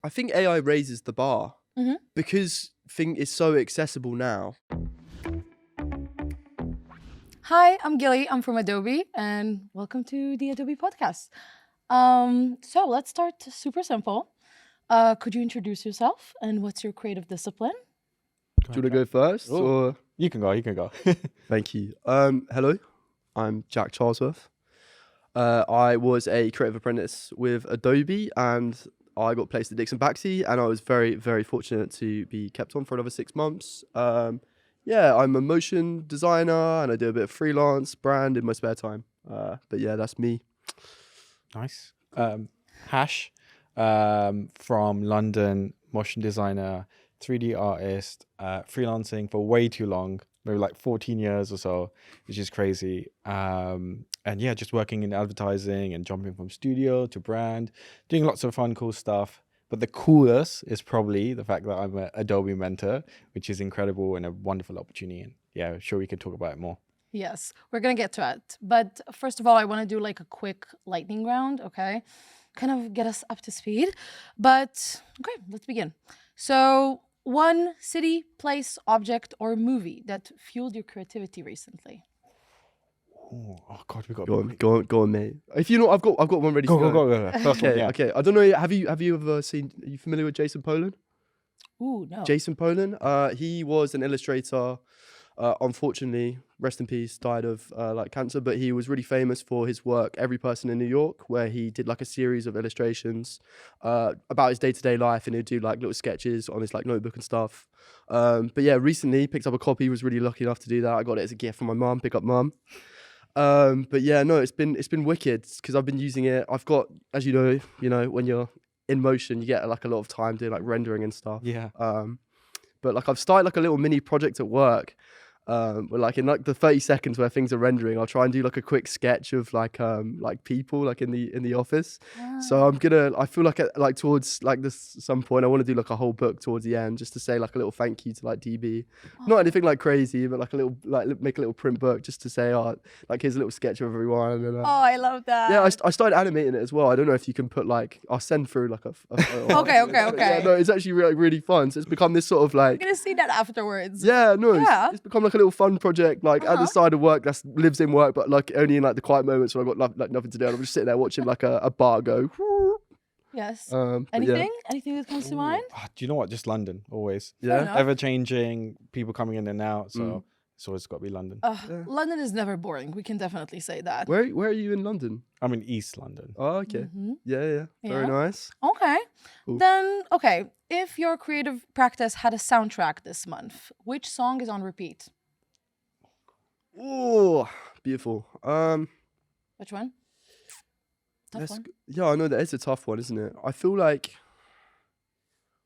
I think AI raises the bar because thing is so accessible now. Hi, I'm Gilly. I'm from Adobe, and welcome to the Adobe podcast. So let's start super simple. Could you introduce yourself and what's your creative discipline? Do you want to go first? Or? You can go. Thank you. Hello, I'm Jack Charlesworth. I was a creative apprentice with Adobe and I got placed at DixonBaxi and I was very, very fortunate to be kept on for another 6 months. Yeah, I'm a motion designer and I do a bit of freelance brand in my spare time. But yeah, that's me. Nice. Hash from London, motion designer, 3D artist, freelancing for way too long, maybe like 14 years or so, which is crazy. And yeah, just working in advertising and jumping from studio to brand, doing lots of fun, cool stuff. But the coolest is probably the fact that I'm an Adobe mentor, which is incredible and a wonderful opportunity. And yeah, sure we could talk about it more. Yes, we're going to get to it. But first of all, I want to do like a quick lightning round, okay? Kind of get us up to speed. But okay, let's begin. So one city, place, object, or movie that fueled your creativity recently. Oh God, we got Go on, mate. If you know, I've got one ready. Go. First one, yeah. Okay. I don't know. Have you ever seen? Are you familiar with Jason Polan? Ooh, no. Jason Polan. He was an illustrator. Unfortunately, rest in peace, died of like cancer. But he was really famous for his work, Every Person in New York, where he did like a series of illustrations about his day-to-day life, and he'd do like little sketches on his like notebook and stuff. But yeah, recently picked up a copy. Was really lucky enough to do that. I got it as a gift from my mum. Pick up mum. But yeah, no, it's been wicked because I've been using it. I've got, as you know, when you're in motion, you get like a lot of time doing like rendering and stuff. Yeah. But like I've started like a little mini project at work. Where like in like the 30 seconds where things are rendering, I'll try and do like a quick sketch of like people like in the office. Wow. So I feel like towards like this some point I want to do like a whole book towards the end just to say like a little thank you to like DB. Not anything like crazy, but like a little like make a little print book just to say like here's a little sketch of everyone. And, Oh, I love that. yeah, I started animating it as well. I don't know if you can put like I'll send through like a Okay. Yeah, no, it's actually really fun. So it's become this sort of like I'm going to see that afterwards. yeah, no, Yeah. it's become like a little fun project, like at the side of work that lives in work, but like only in like the quiet moments when I've got like nothing to do. And I'm just sitting there watching like a bar go. Yes. But Anything that comes to mind? Do you know what? Just London, always. Yeah. enough. Ever changing, people coming in and out. So it's always got to be London. London is never boring. We can definitely say that. Where are you in London? I'm in East London. Oh, okay. Yeah. Very Yeah. nice. Okay. Cool. Then, okay. If your creative practice had a soundtrack this month, which song is on repeat? Oh, beautiful. Which one? Tough one. Yeah, I know that is a tough one, isn't it? I feel like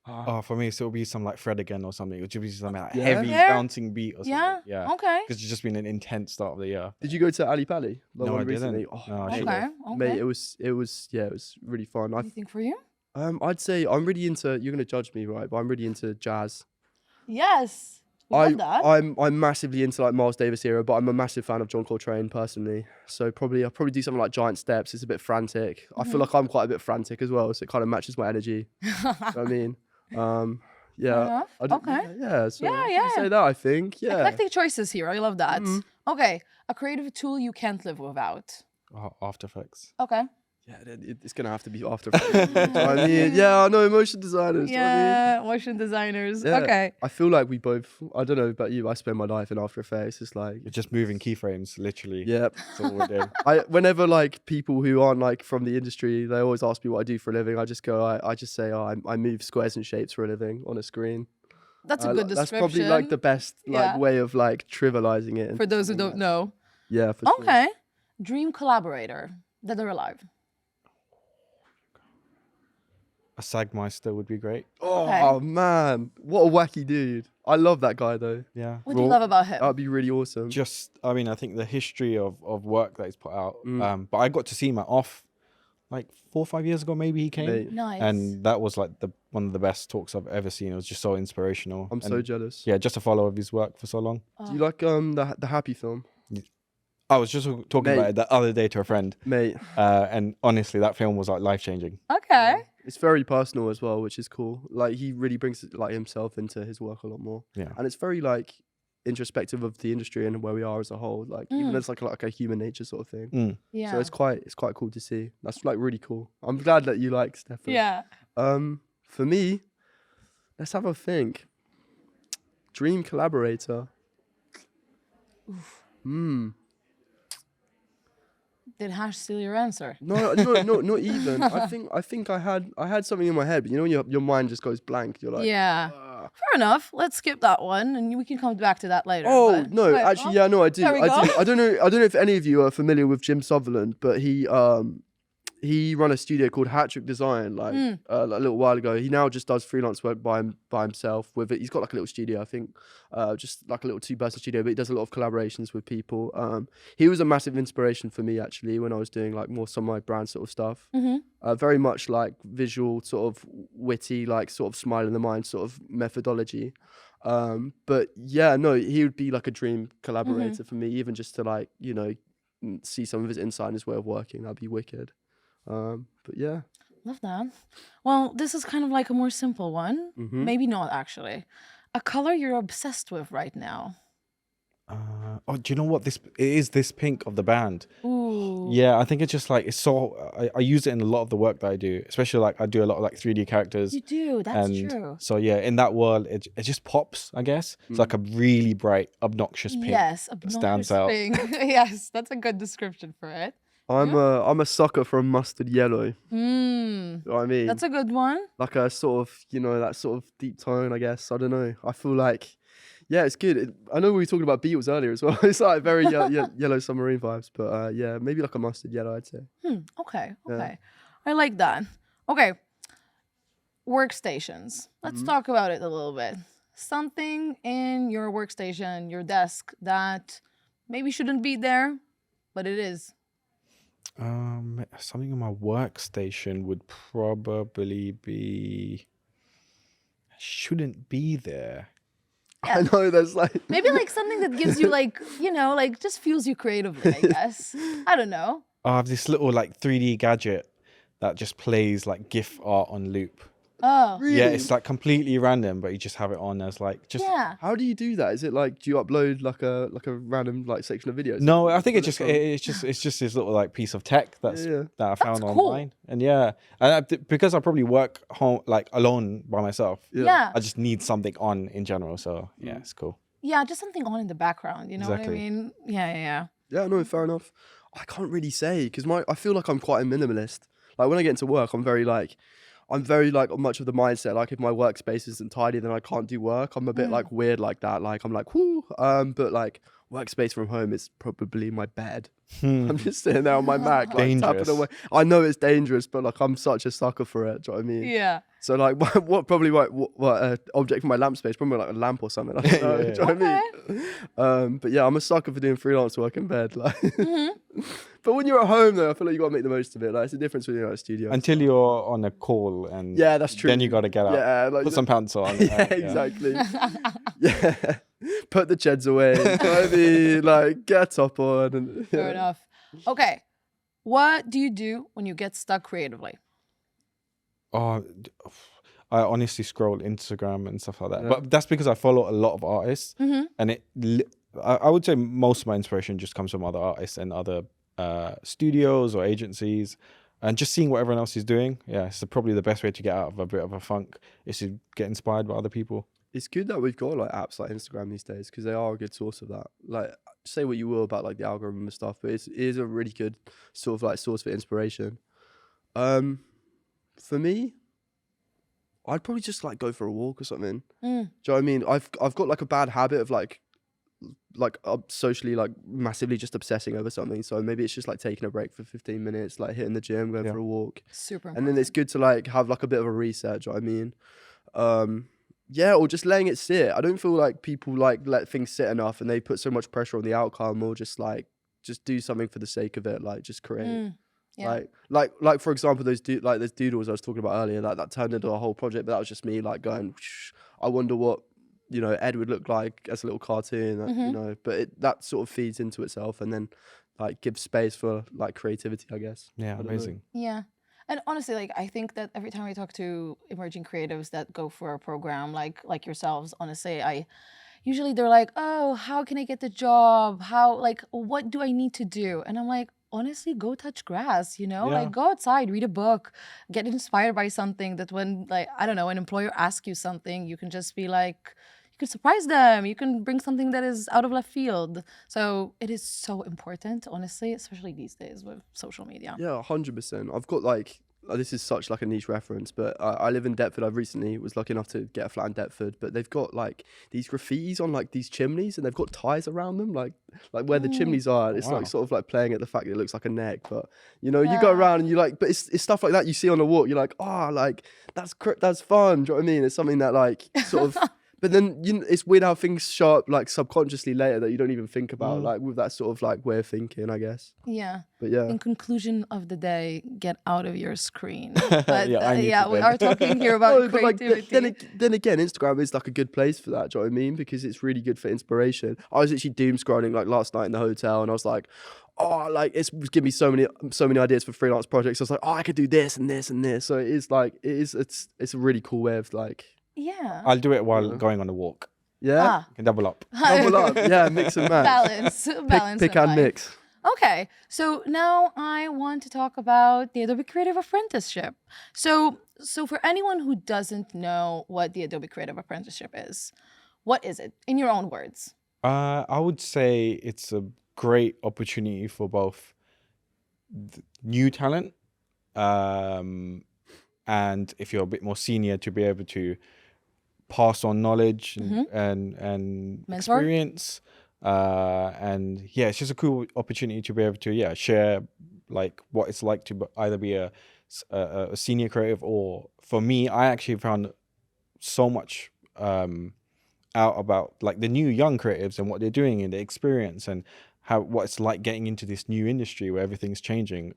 For me, so it'll be some like Fred again or something. It'll just be some like Yeah. heavy Yeah. bouncing beat or something. Yeah. Yeah. Okay. Because it's just been an intense start of the year. did you go to Ali Pali? The No, one I didn't. recently? Oh, No, I mate, should Okay. have. mate, Okay. it was really fun. Anything for you? I'd say I'm really into. You're gonna judge me, right? But I'm really into jazz. Yes. We love that. I'm massively into like Miles Davis era, but I'm a massive fan of John Coltrane personally. So I'll probably do something like Giant Steps. It's a bit frantic. I feel like I'm quite a bit frantic as well, so it kind of matches my energy. You know what I mean, yeah. enough. Okay. Yeah. So Yeah. Say that. I think. Yeah. Eclectic choices here. I love that. Okay. A creative tool you can't live without. After Effects. Okay. Yeah. It's gonna have to be After Effects. I mean, yeah. I know motion designers. you know what I mean? Yeah. Motion designers. Yeah. Okay. I feel like we both. I don't know about you. I spend my life in After Effects. It's like. You're just moving keyframes, literally. Yep. That's all we're doing. Whenever like people who aren't like from the industry, they always ask me what I do for a living. I just say, I move squares and shapes for a living on a screen. That's a good description. That's probably like the best Yeah. way of like trivializing it. For those who don't know. Yeah, for sure. Okay. Dream collaborator, dead or alive. A Sagmeister would be great. Oh Okay. man, what a wacky dude. I love that guy though. Yeah. What do you love about him? That'd be really awesome. I mean, I think the history of work that he's put out. But I got to see him at Off like 4 or 5 years ago, maybe he came. Mate, Nice. And that was like one of the best talks I've ever seen. It was just so inspirational. I'm so jealous. Yeah, just a follow of his work for so long. Do you like the Happy film? I was just talking about it the other day to a friend. Mate. And honestly, that film was like life-changing. Okay. It's very personal as well, which is cool. Like he really brings like himself into his work a lot more. Yeah. And it's very like introspective of the industry and where we are as a whole. Like even as like a human nature sort of thing. Yeah. So it's quite cool to see. That's like really cool. I'm glad that you like Stefan. Yeah. For me, let's have a think. Dream collaborator. Did Hash steal your answer? No, not even. I think I had something in my head, but you know when your mind just goes blank. You're like, Yeah. Fair enough. Let's skip that one, and we can come back to that later. oh but- no, Wait, actually, oh, yeah, no, I do. there we I go. do. I don't know if any of you are familiar with Jim Sutherland, but he run a studio called Hashmukh Design like a little while ago. He now just does freelance work by himself with it. He's got like a little studio, I think, just like a little 2-person studio, but he does a lot of collaborations with people. He was a massive inspiration for me actually when I was doing like more some of my brand sort of stuff. Very much like visual, sort of witty, like sort of smile in the mind sort of methodology. But yeah, no, he would be like a dream collaborator for me, even just to like, you know, see some of his insight and his way of working. That'd be wicked. But yeah. Love that. Well, this is kind of like a more simple one. Maybe not actually. A color you're obsessed with right now. Oh, do you know what it is? This pink of the band. Ooh. Yeah, I think it's just like it's so. I use it in a lot of the work that I do, especially like I do a lot of like 3D characters. You do. That's and true. So yeah, in that world, it just pops. I guess it's like a really bright, obnoxious pink. Yes, that stands obnoxious out. pink. Yes, that's a good description for it. I'm a sucker for a mustard yellow. You know what I mean? That's a good one. Like a sort of, you know, that sort of deep tone, I guess. I don't know. I feel like, yeah, it's good. I know we were talking about Beatles earlier as well. It's like very yellow submarine vibes. But yeah, maybe like a mustard yellow, I'd say. Okay. Yeah. Okay. I like that. Okay. Workstations. Let's talk about it a little bit. Something in your workstation, your desk that maybe shouldn't be there, but it is. Something on my workstation would probably be shouldn't be there. Yeah. I know there's like Maybe like something that gives you like, you know, like just fuels you creatively, I guess. I don't know. I have this little like 3D gadget that just plays like GIF art on loop. Oh. really. Yeah, it's like completely random, but you just have it on as like just. Yeah. How do you do that? Is it like, do you upload like a random like section of videos? No, I think Put it's it just this little like piece of tech Yeah. that I found cool. online, and yeah, and because I probably work home like alone by myself. Yeah. I just need something on in general, so yeah, it's cool. Yeah, just something on in the background, you know what I Exactly. mean? Yeah. Yeah, no, fair enough. I can't really say because I feel like I'm quite a minimalist. Like when I get into work, I'm very like much of the mindset. Like if my workspace isn't tidy, then I can't do work. I'm a bit like weird like that. Like I'm like whoo. But like workspace from home is probably my bed. I'm just sitting there on my Mac, like tapping Dangerous. away. I know it's dangerous, but like I'm such a sucker for it. Do you know what I mean? Yeah. So like what object for my lamp space? Probably like a lamp or something. I don't know. Yeah. Do you know what I mean? But yeah, I'm a sucker for doing freelance work in bed. Like, but when you're at home though, I feel like you got to make the most of it. Like it's the difference when you're at a studio. Until you're on a call, and Yeah, that's true. Then you got to get up, Yeah, like put some pants on. yeah, exactly. Yeah, put the cheds away. You know what I mean? Like get a top on. And, Fair enough. Okay. What do you do when you get stuck creatively? Oh, I honestly scroll Instagram and stuff like that, but that's because I follow a lot of artists, and I would say most of my inspiration just comes from other artists and other studios or agencies, and just seeing what everyone else is doing. Yeah, it's probably the best way to get out of a bit of a funk is to get inspired by other people. It's good that we've got like apps like Instagram these days because they are a good source of that. Like say what you will about like the algorithm and stuff, but it is a really good sort of like source for inspiration. For me, I'd probably just like go for a walk or something. Do you know what I mean? I've got like a bad habit of like socially like massively just obsessing over something. So maybe it's just like taking a break for 15 minutes, like hitting the gym, going for a walk. Super And then it's good to like have like a bit of a reset. Do you know what I mean? Yeah, or just letting it sit. I don't feel like people like let things sit enough and they put so much pressure on the outcome, or just do something for the sake of it, like just create. Yeah. Like for example, those doodles I was talking about earlier, like that turned into a whole project, but that was just me like going, I wonder what, you know, Ed would look like as a little cartoon, you know, but that sort of feeds into itself and then like gives space for like creativity, I guess. Yeah, I don't know. amazing. Yeah. And honestly, like I think that every time I talk to emerging creatives that go for a program like yourselves, honestly, I usually they're like, "Oh, how can I get the job? How like what do I need to do?" And I'm like, "Honestly, go touch grass, you know? Yeah. Like go outside, read a book, get inspired by something that when like I don't know, an employer asks you something, you can just be like you can surprise them. You can bring something that is out of left field. So it is so important, honestly, especially these days with social media. Yeah, 100%. I've got like this is such like a niche reference, but I live in Deptford. I recently was lucky enough to get a flat in Deptford, but they've got like these graffitis on like these chimneys, and they've got ties around them, like where the chimneys are. It's wow. like sort of like playing at the fact that it looks like a neck, but you know, you go Yeah. around and you like, but it's stuff like that you see on a walk. You're like, like that's fun. Do you know what I mean? It's something that like sort of. But then it's weird how things show up like subconsciously later that you don't even think about, like with that sort of like way of thinking, I guess. Yeah. But yeah. In conclusion of the day, get out of your screen. But Yeah, I need to we then. are talking here about No, but like creativity. then again, Instagram is like a good place for that. Do you know what I mean? Because it's really good for inspiration. I was actually doom scrolling like last night in the hotel, and I was like, like it's giving me so many ideas for freelance projects. I was like, I could do this and this and this. So it is like it's a really cool way of like Yeah. I'll do it while going on a walk. yeah, You can double up. double up, yeah, mix and match, Balance. pick in and life. mix. Okay, so now I want to talk about the Adobe Creative Apprenticeship. So for anyone who doesn't know what the Adobe Creative Apprenticeship is, what is it in your own words? I would say it's a great opportunity for both new talent, and if you're a bit more senior, to be able to pass on knowledge and Mentor? experience. And yeah, it's just a cool opportunity to be able to share like what it's like to either be a senior creative, or for me, I actually found so much out about like the new young creatives and what they're doing and the experience and what it's like getting into this new industry where everything's changing.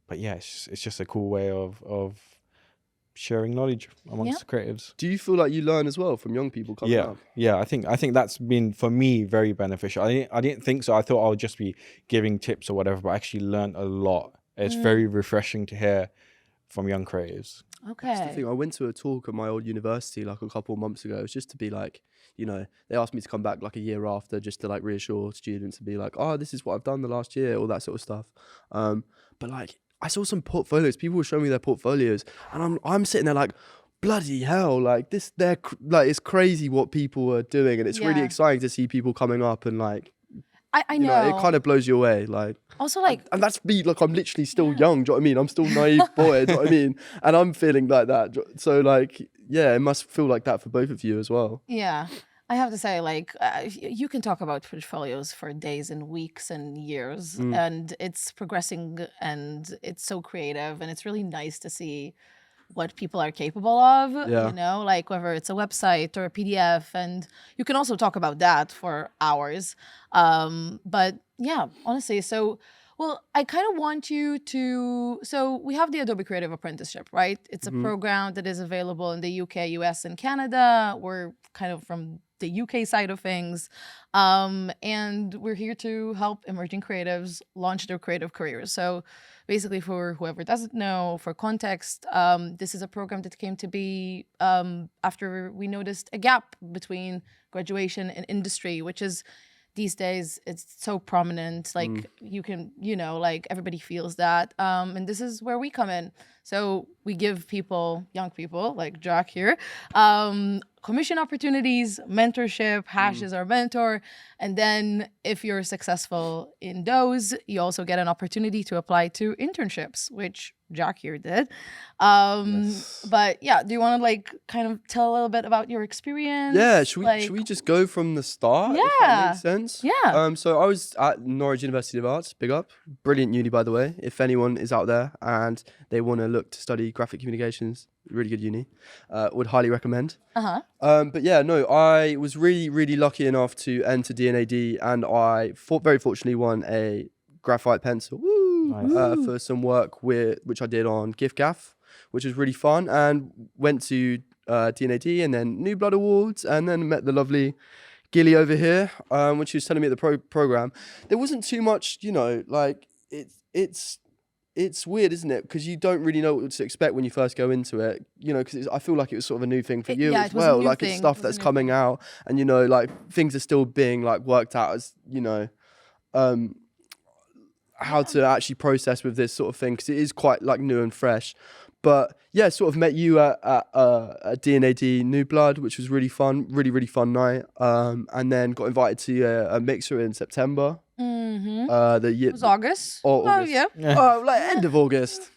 But yeah, it's just a cool way of sharing knowledge amongst creatives. Do you feel like you learn as well from young people coming up? Yeah, I think that's been for me very beneficial. I didn't think so. I thought I would just be giving tips or whatever, but I actually learned a lot. It's very refreshing to hear from young creatives. Okay. That's the thing. I went to a talk at my old university like a couple of months ago. It was just to be like, they asked me to come back like a year after, just to like reassure students and be like, this is what I've done the last year, all that sort of stuff. But like, I saw some portfolios. People were showing me their portfolios, and I'm sitting there like, bloody hell! Like it's crazy what people are doing, and it's really exciting to see people coming up and like. I know. It kind of blows you away, like. Also, like, and that's me. Like, I'm literally still young. Do you know what I mean? I'm still naive boy. Do you know what I mean? And I'm feeling like that. So, like, yeah, it must feel like that for both of you as well. yeah. I have to say, like, you can talk about portfolios for days and weeks and years, and it's progressing and it's so creative, and it's really nice to see what people are capable of, Yeah. you know, like whether it's a website or a PDF, and you can also talk about that for hours. But yeah, honestly, well, I kind of want you to, so we have the Adobe Creative Apprenticeship, right? It's a program that is available in the UK, US, and Canada. We're kind of from the UK side of things. And we're here to help emerging creatives launch their creative careers. So basically, for whoever doesn't know, for context, this is a program that came to be after we noticed a gap between graduation and industry, which is these days, it's so prominent. Like you can, like everybody feels that. And this is where we come in. So we give people, young people like Jack here, commission opportunities, mentorship. Hash is our mentor. And then if you're successful in those, you also get an opportunity to apply to internships, which Jack here did. But yeah, do you want to like kind of tell a little bit about your experience? Yeah, should we just go from the start? If that makes sense. Yeah. So I was at Norwich University of Arts, big up, brilliant uni by the way. If anyone is out there and they want to look to study graphic communications, really good uni, would highly recommend. But yeah, no, I was really, really lucky enough to enter DNAD, and I very fortunately won a graphite pencil. For some work which I did on GIF-GAF, which was really fun, and went to DNAD and then New Blood Awards, and then met the lovely Gilly over here, when she was telling me at the program. There wasn't too much, like it's it's weird, isn't it? Because you don't really know what to expect when you first go into it, you know, because I feel like it was sort of a new thing for you yeah, as it was a well. new Like, it's thing. stuff It was a that's new coming thing. out, and, you know, like, things are still being, like, worked out as, you know, how to actually process with this sort of thing, because it is quite, like, new and fresh. But yeah, sort of met you at D&AD New Blood, which was really fun, really fun night. And then got invited to a mixer in September. The year, It was August. or Oh, August. yeah. Oh, like end of August.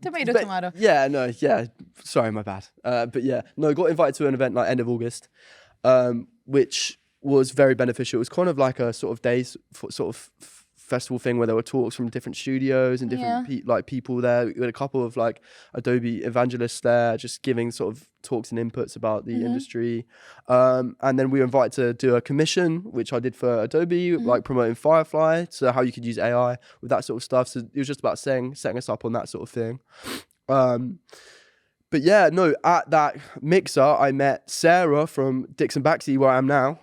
Tomato, But tomato. yeah, no, yeah. Sorry, my bad. But yeah, no, got invited to an event like end of August, which was very beneficial. It was kind of like a sort of days sort of festival thing where there were talks from different studios and different people there. We had a couple of like Adobe evangelists there, just giving sort of talks and inputs about the industry. And then we were invited to do a commission, which I did for Adobe, like promoting Firefly, so how you could use AI with that sort of stuff. So it was just about setting us up on that sort of thing. But yeah, no, at that mixer, I met Sarah from DixonBaxi, where I am now.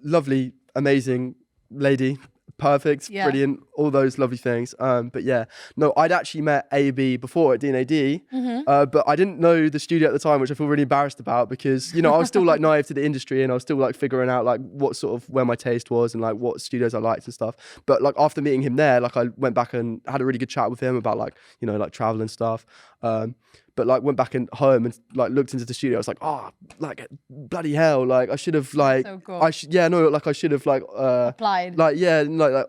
Lovely, amazing lady. Perfect, brilliant, all those lovely things. But yeah, no, I'd actually met AB before at D&AD, but I didn't know the studio at the time, which I feel really embarrassed about, because, you know, I was still like naive to the industry, and I was still like figuring out like what sort of where my taste was and like what studios I liked and stuff. But like after meeting him there, like I went back and had a really good chat with him about like, you know, like travel and stuff. But like went back and home and like looked into the studio. I was like, oh, like bloody hell! Like I should have like So cool. I should I should have like Applied. Like yeah,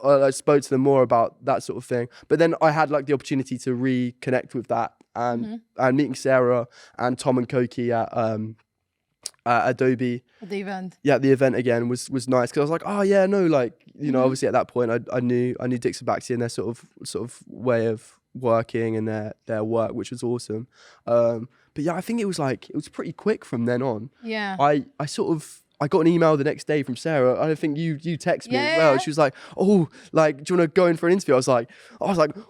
I spoke to them more about that sort of thing. But then I had like the opportunity to reconnect with that and meeting Sarah and Tom and Koki at Adobe. At the event. Yeah, the event again was nice, because I was like, oh yeah, no, like, you know, obviously at that point I knew DixonBaxi and their sort of way of working and their work, which was awesome. But yeah, I think it was pretty quick from then on. Yeah. I got an email the next day from Sarah. I think you text me as well. Yeah. She was like, oh, like, do you want to go in for an interview? I was like,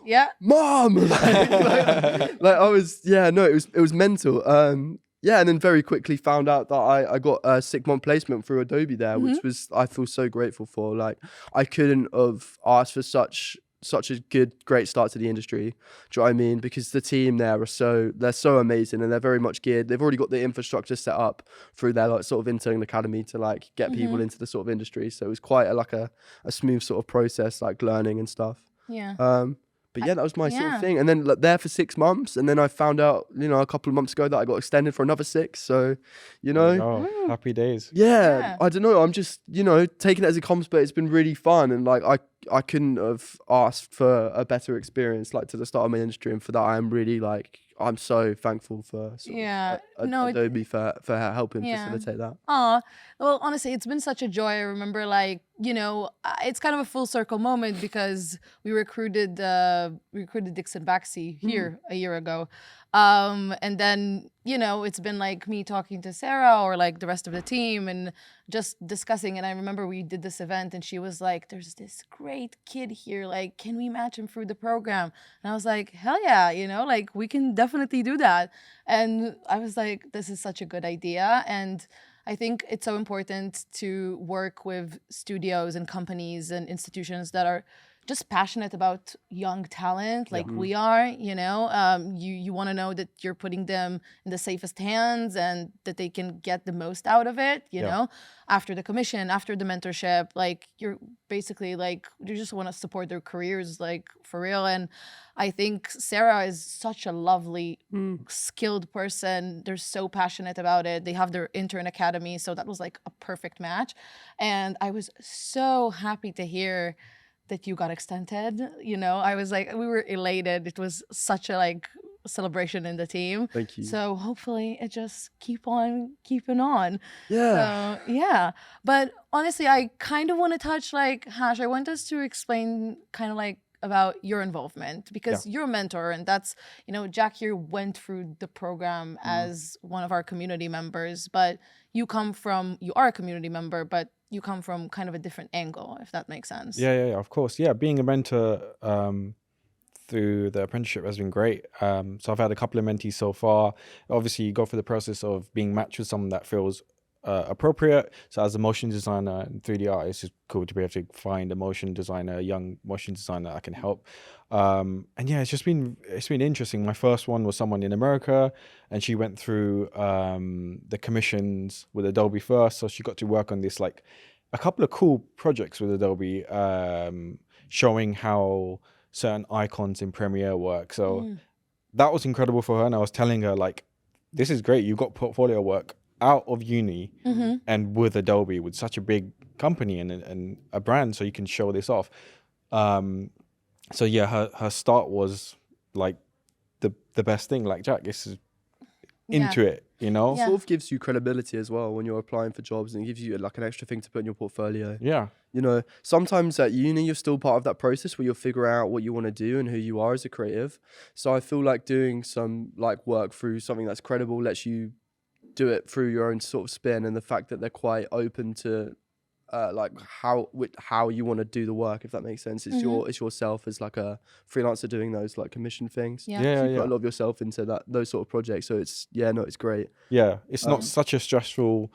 Yeah. Mom, like I was, yeah, no, it was mental. Yeah, and then very quickly found out that I got a 6-month placement through Adobe there, which was, I feel so grateful for. Like, I couldn't have asked for such a great start to the industry. Do you know what I mean? Because the team there they're so amazing, and they're very much geared. They've already got the infrastructure set up through their like sort of intern academy to like get people into the sort of industry. So it was quite a smooth sort of process, like learning and stuff. Yeah. But yeah, that was my sort of thing. And then like, there for 6 months, and then I found out, you know, a couple of months ago that I got extended for another 6. So, you know, Oh, happy days. yeah, I don't know. I'm just, you know, taking it as it comes, but it's been really fun, and like I couldn't have asked for a better experience like to the start of my industry, and for that I'm really like I'm so thankful for Adobe for helping facilitate that. Well, honestly, it's been such a joy. I remember, like, you know, it's kind of a full circle moment, because we recruited DixonBaxi here a year ago. And then, you know, it's been like me talking to Sarah or like the rest of the team and just discussing. And I remember we did this event and she was like, there's this great kid here. Like, can we match him through the program? And I was like, hell yeah, you know, like we can definitely do that. And I was like, this is such a good idea. And I think it's so important to work with studios and companies and institutions that are just passionate about young talent like we are, you know. You want to know that you're putting them in the safest hands and that they can get the most out of it, you know, after the commission, after the mentorship. Like, you're basically like, you just want to support their careers, like, for real. And I think Sarah is such a lovely, skilled person. They're so passionate about it. They have their intern academy, so that was like a perfect match. And I was so happy to hear that you got extended. You know, I was like, we were elated. It was such a like celebration in the team. Thank you. So hopefully it just keep on keeping on. Yeah. So yeah. But honestly, I kind of want to touch like Hash. I want us to explain kind of like about your involvement, because you're a mentor, and that's, you know, Jack here went through the program as one of our community members, but you are a community member, but you come from kind of a different angle, if that makes sense. Yeah, of course. Yeah, being a mentor through the apprenticeship has been great. So I've had a couple of mentees so far. Obviously, you go through the process of being matched with someone that feels appropriate. So as a motion designer and 3D artist, it's cool to be able to find a motion designer, a young motion designer that can help. And yeah, it's been interesting. My first one was someone in America, and she went through the commissions with Adobe first, so she got to work on this like a couple of cool projects with Adobe, showing how certain icons in Premiere work. So that was incredible for her, and I was telling her like, this is great, you've got portfolio work out of uni and with Adobe, with such a big company and a brand, so you can show this off. So yeah, her start was like the best thing. Like, Jack, this is into it, you know? It sort of gives you credibility as well when you're applying for jobs, and it gives you like an extra thing to put in your portfolio. Yeah. You know, sometimes at uni, you're still part of that process where you'll figure out what you want to do and who you are as a creative. So I feel like doing some like work through something that's credible lets you do it through your own sort of spin, and the fact that they're quite open to like how you want to do the work, if that makes sense. It's it's yourself as like a freelancer doing those like commission things. Yeah. So you put a lot of yourself into those sort of projects. So it's it's great. Yeah, it's not such a stressful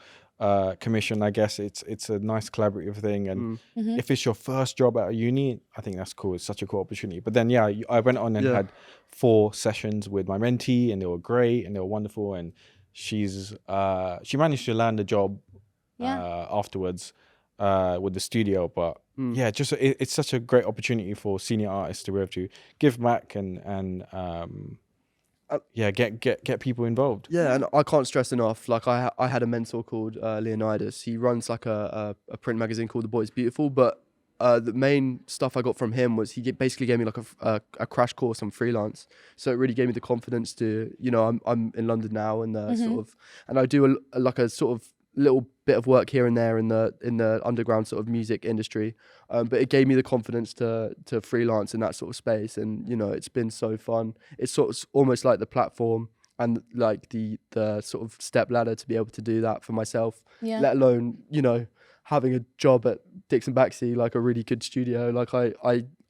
commission. I guess it's a nice collaborative thing, and if it's your first job at a uni, I think that's cool. It's such a cool opportunity. But then I went on and had 4 sessions with my mentee, and they were great and they were wonderful, and she managed to land a job afterwards with the studio. But it's such a great opportunity for senior artists to be able to give back and get people involved. Yeah, and I can't stress enough, like I had a mentor called Leonidas. He runs like a print magazine called The Boy's Beautiful, but the main stuff I got from him was he basically gave me like a crash course on freelance. So it really gave me the confidence to, you know, I'm in London now, and sort of, and I do a sort of little bit of work here and there in the underground sort of music industry, but it gave me the confidence to freelance in that sort of space. And you know, it's been so fun. It's sort of almost like the platform and like the sort of step ladder to be able to do that for myself, let alone, you know, having a job at DixonBaxi, like a really good studio. Like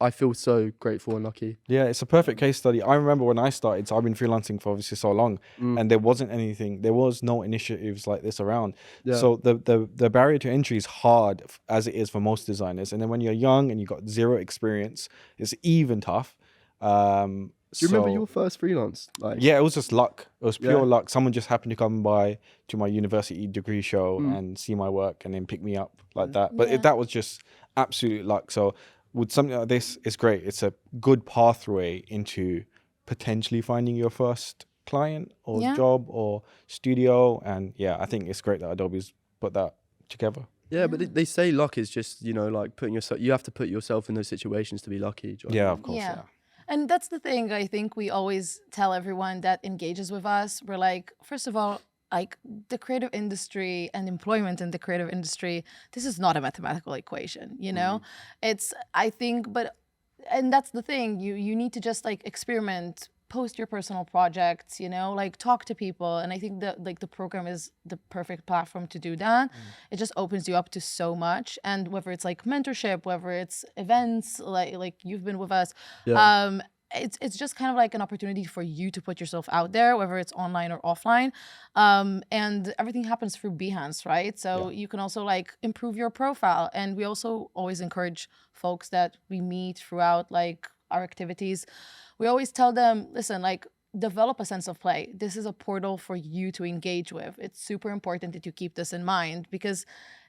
I feel so grateful and lucky. Yeah, it's a perfect case study. I remember when I started, so I've been freelancing for obviously so long, and there was no initiatives like this around. So the barrier to entry is hard, as it is for most designers. And then when you're young and you've got 0 experience, it's even tough. Do you remember your first freelance? Like, yeah, it was just luck. It was pure luck. Someone just happened to come by to my university degree show and see my work and then pick me up like that. But that was just absolute luck. So with something like this, it's great. It's a good pathway into potentially finding your first client or job or studio. And yeah, I think it's great that Adobe's put that together. Yeah, but they say luck is just, you know, like you have to put yourself in those situations to be lucky. Yeah, of course. Yeah. And that's the thing, I think we always tell everyone that engages with us. We're like, first of all, like the creative industry and employment in the creative industry, this is not a mathematical equation, you know? It's, I think, and that's the thing, you need to just like experiment, post your personal projects, you know, like talk to people. And I think that like the program is the perfect platform to do that. It just opens you up to so much. And whether it's like mentorship, whether it's events, like you've been with us, it's just kind of like an opportunity for you to put yourself out there, whether it's online or offline. And everything happens through Behance, right? So you can also like improve your profile. And we also always encourage folks that we meet throughout like our activities. We always tell them, listen, like develop a sense of play. This is a portal for you to engage with. It's super important that you keep this in mind, because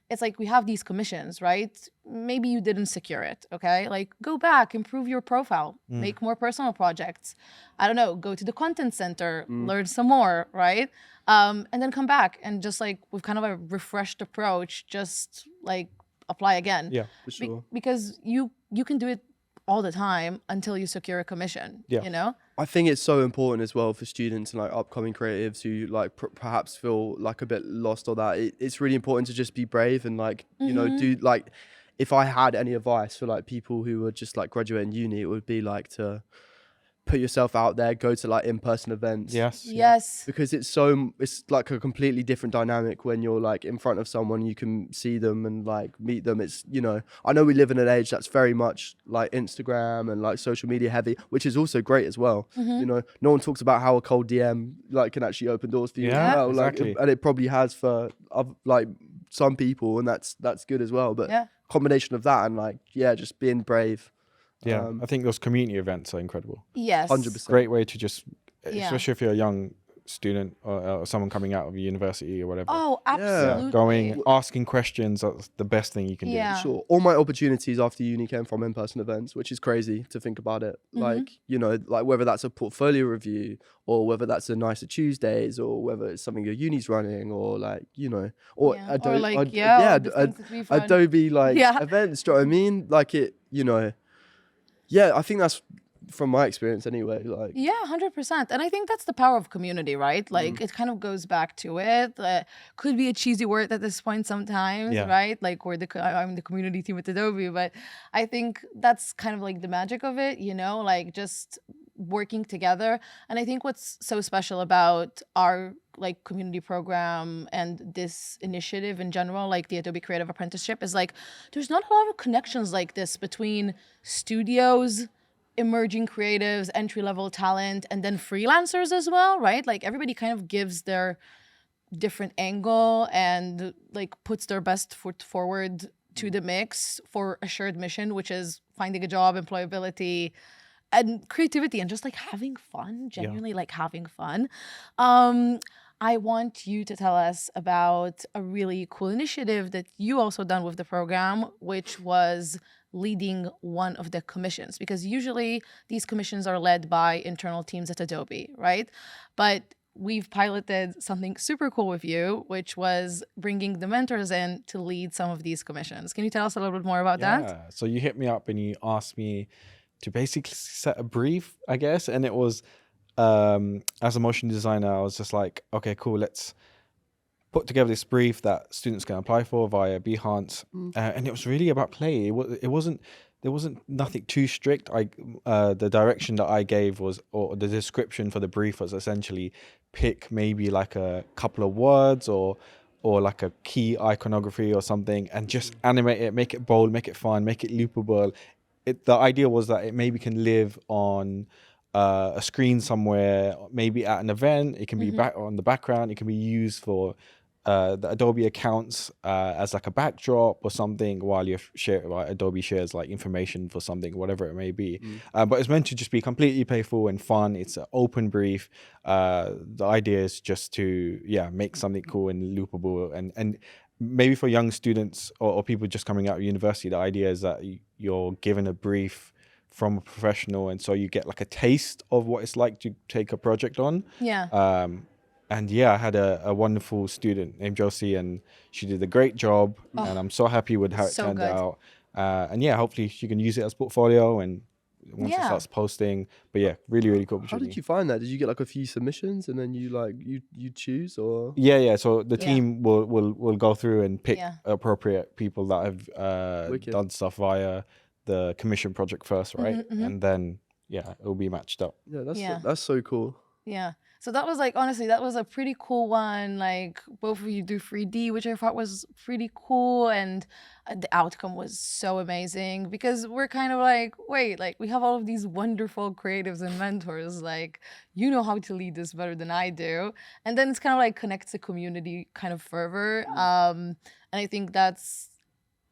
it's like we have these commissions, right? Maybe you didn't secure it, okay? Like go back, improve your profile, make more personal projects. I don't know, go to the content center, learn some more, right? And then come back and just like with kind of a refreshed approach, just like apply again. Yeah, for sure. Because you can do it all the time until you secure a commission, you know? I think it's so important as well for students and like upcoming creatives who like perhaps feel like a bit lost or that. It's really important to just be brave and like, you know, do like, if I had any advice for like people who were just like graduating uni, it would be like to put yourself out there, go to like in-person events. Yes. Yes. Because it's like a completely different dynamic when you're like in front of someone, you can see them and like meet them. It's, you know, I know we live in an age that's very much like Instagram and like social media heavy, which is also great as well. You know, no one talks about how a cold DM like can actually open doors for you Yeah, as well. exactly. Like, and it probably has for like some people, and that's good as well. But combination of that and like, yeah, just being brave. Yeah, I think those community events are incredible. Yes. 100%. Great way to just, especially if you're a young student or someone coming out of university or whatever. Oh, absolutely. Going, asking questions, that's the best thing you can do. Yeah. Sure. All my opportunities after uni came from in-person events, which is crazy to think about it. Like, you know, like whether that's a portfolio review or whether that's a Nicer Tuesdays or whether it's something your uni's running or like, you know, or Adobe, Adobe, all the things that we found. Adobe like events. Do you know what I mean? Like it, you know, yeah, I think that's from my experience anyway. Like, yeah, 100%. And I think that's the power of community, right? Like it kind of goes back to it. Could be a cheesy word at this point sometimes, right? Like I'm the community team with Adobe, but I think that's kind of like the magic of it, you know, like just working together. And I think what's so special about our like community program and this initiative in general, like the Adobe Creative Apprenticeship, is like there's not a lot of connections like this between studios, emerging creatives, entry-level talent, and then freelancers as well, right? Like everybody kind of gives their different angle and like puts their best foot forward to the mix for a shared mission, which is finding a job, employability, and creativity, and just like having fun, genuinely like having fun. I want you to tell us about a really cool initiative that you also done with the program, which was leading one of the commissions, because usually these commissions are led by internal teams at Adobe, right? But we've piloted something super cool with you, which was bringing the mentors in to lead some of these commissions. Can you tell us a little bit more about that? Yeah, so you hit me up and you asked me to basically set a brief, I guess. And it was, as a motion designer, I was just like, okay, cool, let's put together this brief that students can apply for via Behance. And it was really about play. There wasn't nothing too strict. The direction that I gave was, or the description for the brief was essentially pick maybe like a couple of words or like a key iconography or something and just animate it, make it bold, make it fun, make it loopable. The idea was that it maybe can live on a screen somewhere, maybe at an event. It can be back on the background. It can be used for the Adobe accounts as like a backdrop or something while Adobe shares like information for something, whatever it may be. But it's meant to just be completely playful and fun. It's an open brief. The idea is just to make something cool and loopable and maybe for young students or people just coming out of university, the idea is that you're given a brief from a professional, and so you get like a taste of what it's like to take a project on. And I had a wonderful student named Josie, and she did a great job, and I'm so happy with how it turned out. And hopefully she can use it as portfolio and once it starts posting. But really, really cool opportunity. How did you find that? Did you get like a few submissions and then you choose, or? Yeah. So the team will go through and pick appropriate people that have done stuff via the commission project first, right? And then it'll be matched up. That's so cool. Yeah. So that was like, honestly, that was a pretty cool one. Like both of you do 3D, which I thought was pretty cool. And the outcome was so amazing because we're kind of like, wait, like we have all of these wonderful creatives and mentors. Like, you know how to lead this better than I do. And then it's kind of like connects the community kind of further. And I think that's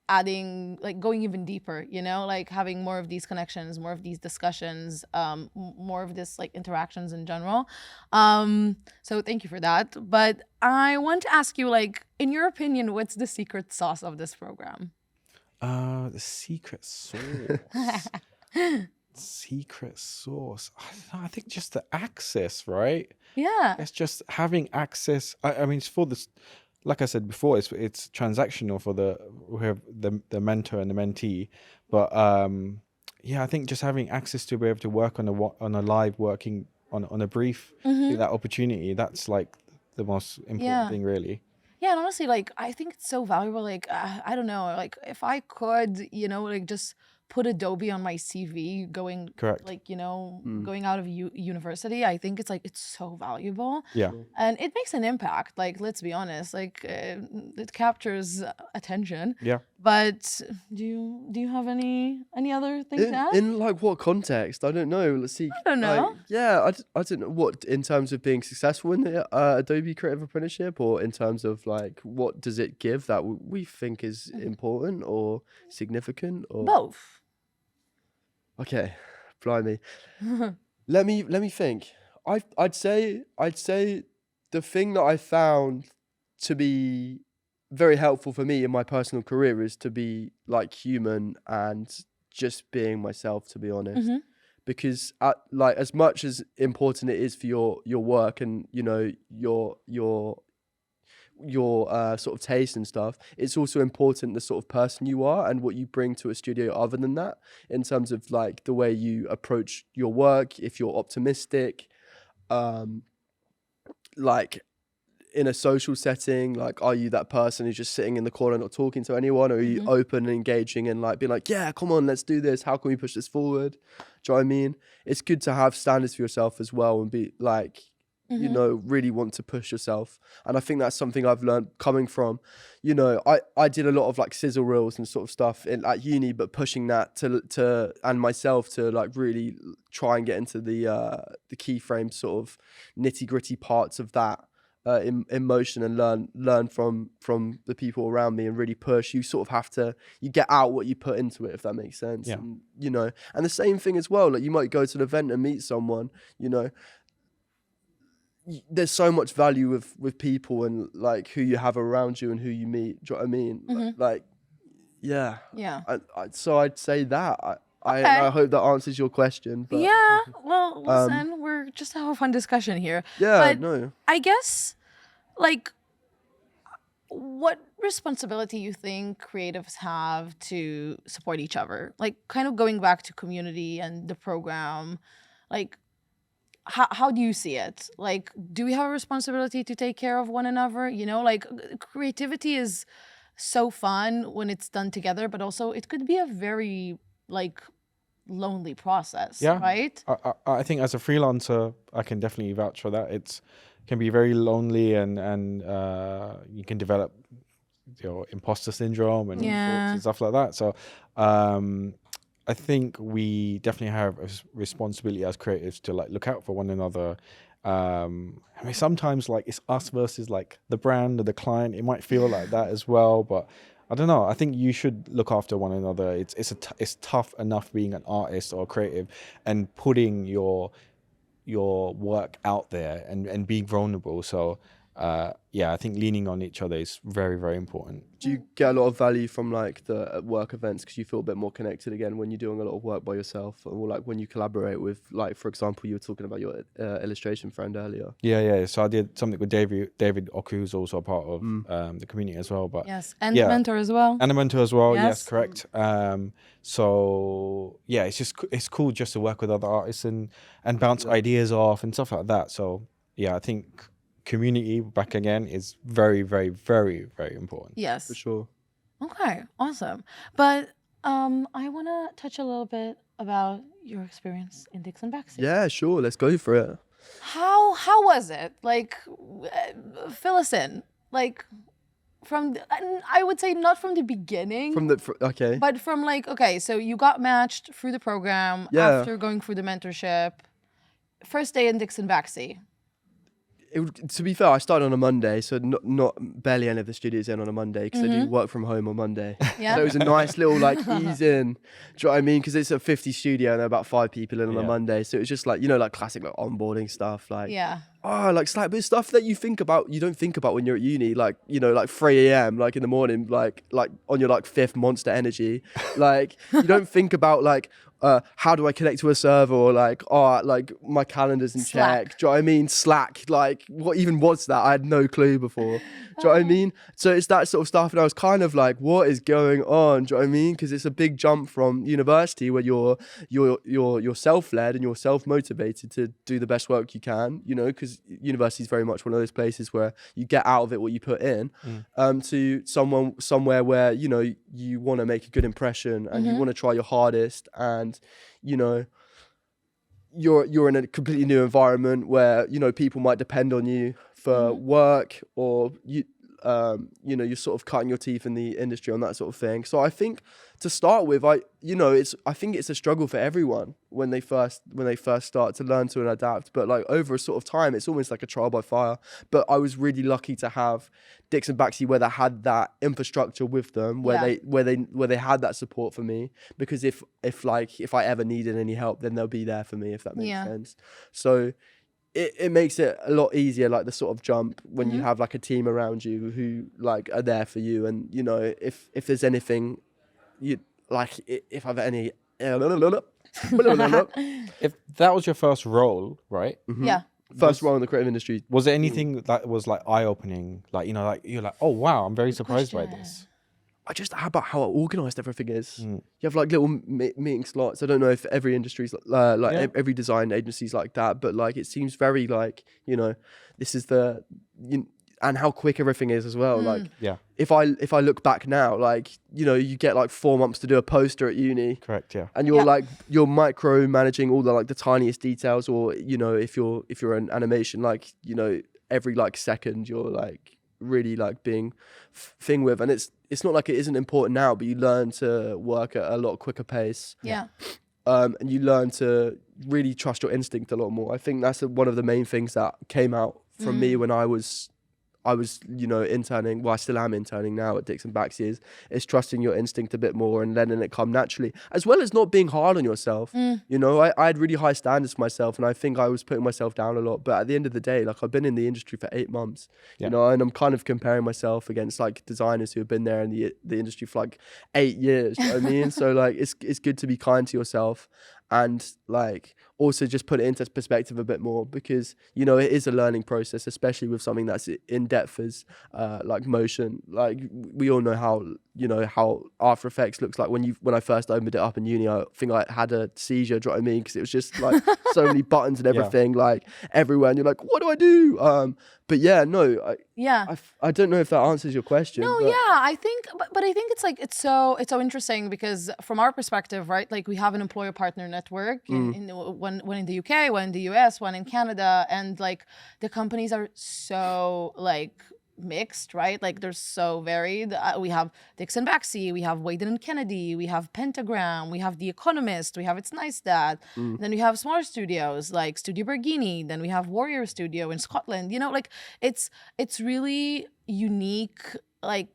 adding, like going even deeper, you know, like having more of these connections, more of these discussions, more of this like interactions in general. So thank you for that. But I want to ask you, like, in your opinion, what's the secret sauce of this program? The secret sauce. Secret sauce. I think just the access, right? Yeah. It's just having access. I mean, it's for this. Like I said before, it's transactional for the mentor and the mentee, but I think just having access to be able to work on a live working on a brief, that opportunity, that's like the most important thing, really. Yeah, and honestly, like I think it's so valuable. Like I don't know, like if I could, you know, like just put Adobe on my CV going Correct. like, going out of university. I think it's so valuable. Yeah. And it makes an impact. Like, let's be honest, like it captures attention. Yeah. But do you have any other things to add? In like what context? I don't know. Let's see. I don't know. I don't know what in terms of being successful in the Adobe Creative Apprenticeship, or in terms of like what does it give that we think is important or significant, or Both. Okay, blimey. Let me think. I'd say the thing that I found to be very helpful for me in my personal career is to be like human and just being myself, to be honest. Because like as much as important it is for your work and your sort of taste and stuff, it's also important the sort of person you are and what you bring to a studio other than that, in terms of like the way you approach your work. If you're optimistic, like in a social setting, like are you that person who's just sitting in the corner not talking to anyone, or are you open and engaging and like being like, yeah, come on, let's do this, how can we push this forward? Do you know what I mean? It's good to have standards for yourself as well and be like, really want to push yourself. And I think that's something I've learned coming from, I did a lot of like sizzle reels and sort of stuff at uni, but pushing that to and myself to like really try and get into the keyframe sort of nitty gritty parts of that in motion, and learn from the people around me and really push. You sort of have to, you get out what you put into it, if that makes sense. Yeah. And, and the same thing as well, like you might go to an event and meet someone, there's so much value with people and like who you have around you and who you meet. Do you know what I mean? Like, yeah. So I'd say that. I hope that answers your question. But, yeah. Well, listen, we're just having a fun discussion here. Yeah. But No. I guess, like, what responsibility you think creatives have to support each other? Like, kind of going back to community and the program, like, how do you see it? Like, do we have a responsibility to take care of one another? Like creativity is so fun when it's done together, but also it could be a very like lonely process, right? I think as a freelancer, I can definitely vouch for that. Can be very lonely, and you can develop your imposter syndrome and thoughts and stuff like that. So I think we definitely have a responsibility as creatives to like look out for one another. I mean, sometimes like it's us versus like the brand or the client. It might feel like that as well, but I don't know. I think you should look after one another. It's tough enough being an artist or a creative and putting your work out there and being vulnerable. So I think leaning on each other is very, very important. Do you get a lot of value from like the work events because you feel a bit more connected again when you're doing a lot of work by yourself, or like when you collaborate with, like, for example, you were talking about your illustration friend earlier? Yeah. So I did something with David Oku, who's also a part of the community as well. But yes, and mentor as well. And a mentor as well. Yes, yes, correct. So yeah, it's cool just to work with other artists and bounce ideas off and stuff like that. So yeah, I think community, back again, is very, very, very, very important. Yes, for sure. Okay, awesome. But I want to touch a little bit about your experience in DixonBaxi. Yeah, sure. Let's go for it. How was it? Like, fill us in. Like, I would say not from the beginning. Okay. But from like, okay, so you got matched through the program after going through the mentorship. First day in DixonBaxi. To be fair, I started on a Monday, so not barely any of the studios in on a Monday because I do work from home on Monday. Yeah. So it was a nice little like ease in. Do you know what I mean? Because it's a 50 studio and there are about 5 people in on a Monday, so it was just like, like classic like onboarding stuff, like like stuff that you don't think about when you're at uni, like like 3 a.m. like in the morning, like on your like 5th Monster Energy, like you don't think about like, how do I connect to a server, or like, oh, like my calendar's in Slack. check. Do you know what I mean? Slack, like what even was that? I had no clue before. Do you know what I mean? So it's that sort of stuff, and I was kind of like, what is going on? Do you know what I mean? Because it's a big jump from university where you're self-led and you're self-motivated to do the best work you can, you know, because university is very much one of those places where you get out of it what you put in, to somewhere where, you know, you want to make a good impression and you want to try your hardest, and you know, you're in a completely new environment where, you know, people might depend on you for work, or you know, you're sort of cutting your teeth in the industry on that sort of thing. So I think to start with, I think it's a struggle for everyone when they first start to learn to adapt. But like over a sort of time, it's almost like a trial by fire. But I was really lucky to have DixonBaxi where they had that infrastructure with them, where they had that support for me. Because if I ever needed any help, then they'll be there for me, if that makes sense. So it makes it a lot easier, like the sort of jump when you have like a team around you who like are there for you. And you know, if there's anything you like, if I've any If that was your first role, right? Yeah. first role in the creative industry. Was there anything that was like eye-opening? Like, you know, like you're like, oh wow, I'm very surprised by this. I just about how organized everything is. You have like little meeting slots. I don't know if every industry's every design agency's like that, but like it seems very like, you know, this is and how quick everything is as well. Like, if I look back now, like, you know, you get like 4 months to do a poster at uni. Correct. Yeah. And you're like, you're micromanaging all the like the tiniest details, or, you know, if you're an animation, like, you know, every like second you're like really like being thing with, and it's not like it isn't important now, but you learn to work at a lot quicker pace. Yeah. And you learn to really trust your instinct a lot more. I think that's one of the main things that came out from me when I was, you know, interning. Well, I still am interning now at DixonBaxi. Is trusting your instinct a bit more and letting it come naturally, as well as not being hard on yourself. You know, I had really high standards for myself, and I think I was putting myself down a lot. But at the end of the day, like, I've been in the industry for 8 months, you know, and I'm kind of comparing myself against like designers who have been there in the industry for like 8 years. You know what I mean? So like, it's good to be kind to yourself. And like also just put it into perspective a bit more, because, you know, it is a learning process, especially with something that's in depth as like motion. Like, we all know how, you know, how After Effects looks like. When I first opened it up in uni, I think I had a seizure. Do you know what I mean? Because it was just like so many buttons and everything like everywhere, and you're like, what do I do? But yeah, no, I don't know if that answers your question. No, yeah, I think, but I think it's like it's so interesting, because from our perspective, right? Like, we have an employer partner network in one in the UK, one in the US, one in Canada, and like the companies are so like mixed, right? Like, they're so varied. We have DixonBaxi, we have Wayden and Kennedy, we have Pentagram, we have The Economist, we have It's Nice That. Then we have smaller studios like Studio Bergini. Then we have Warrior Studio in Scotland. You know, like it's really unique, like,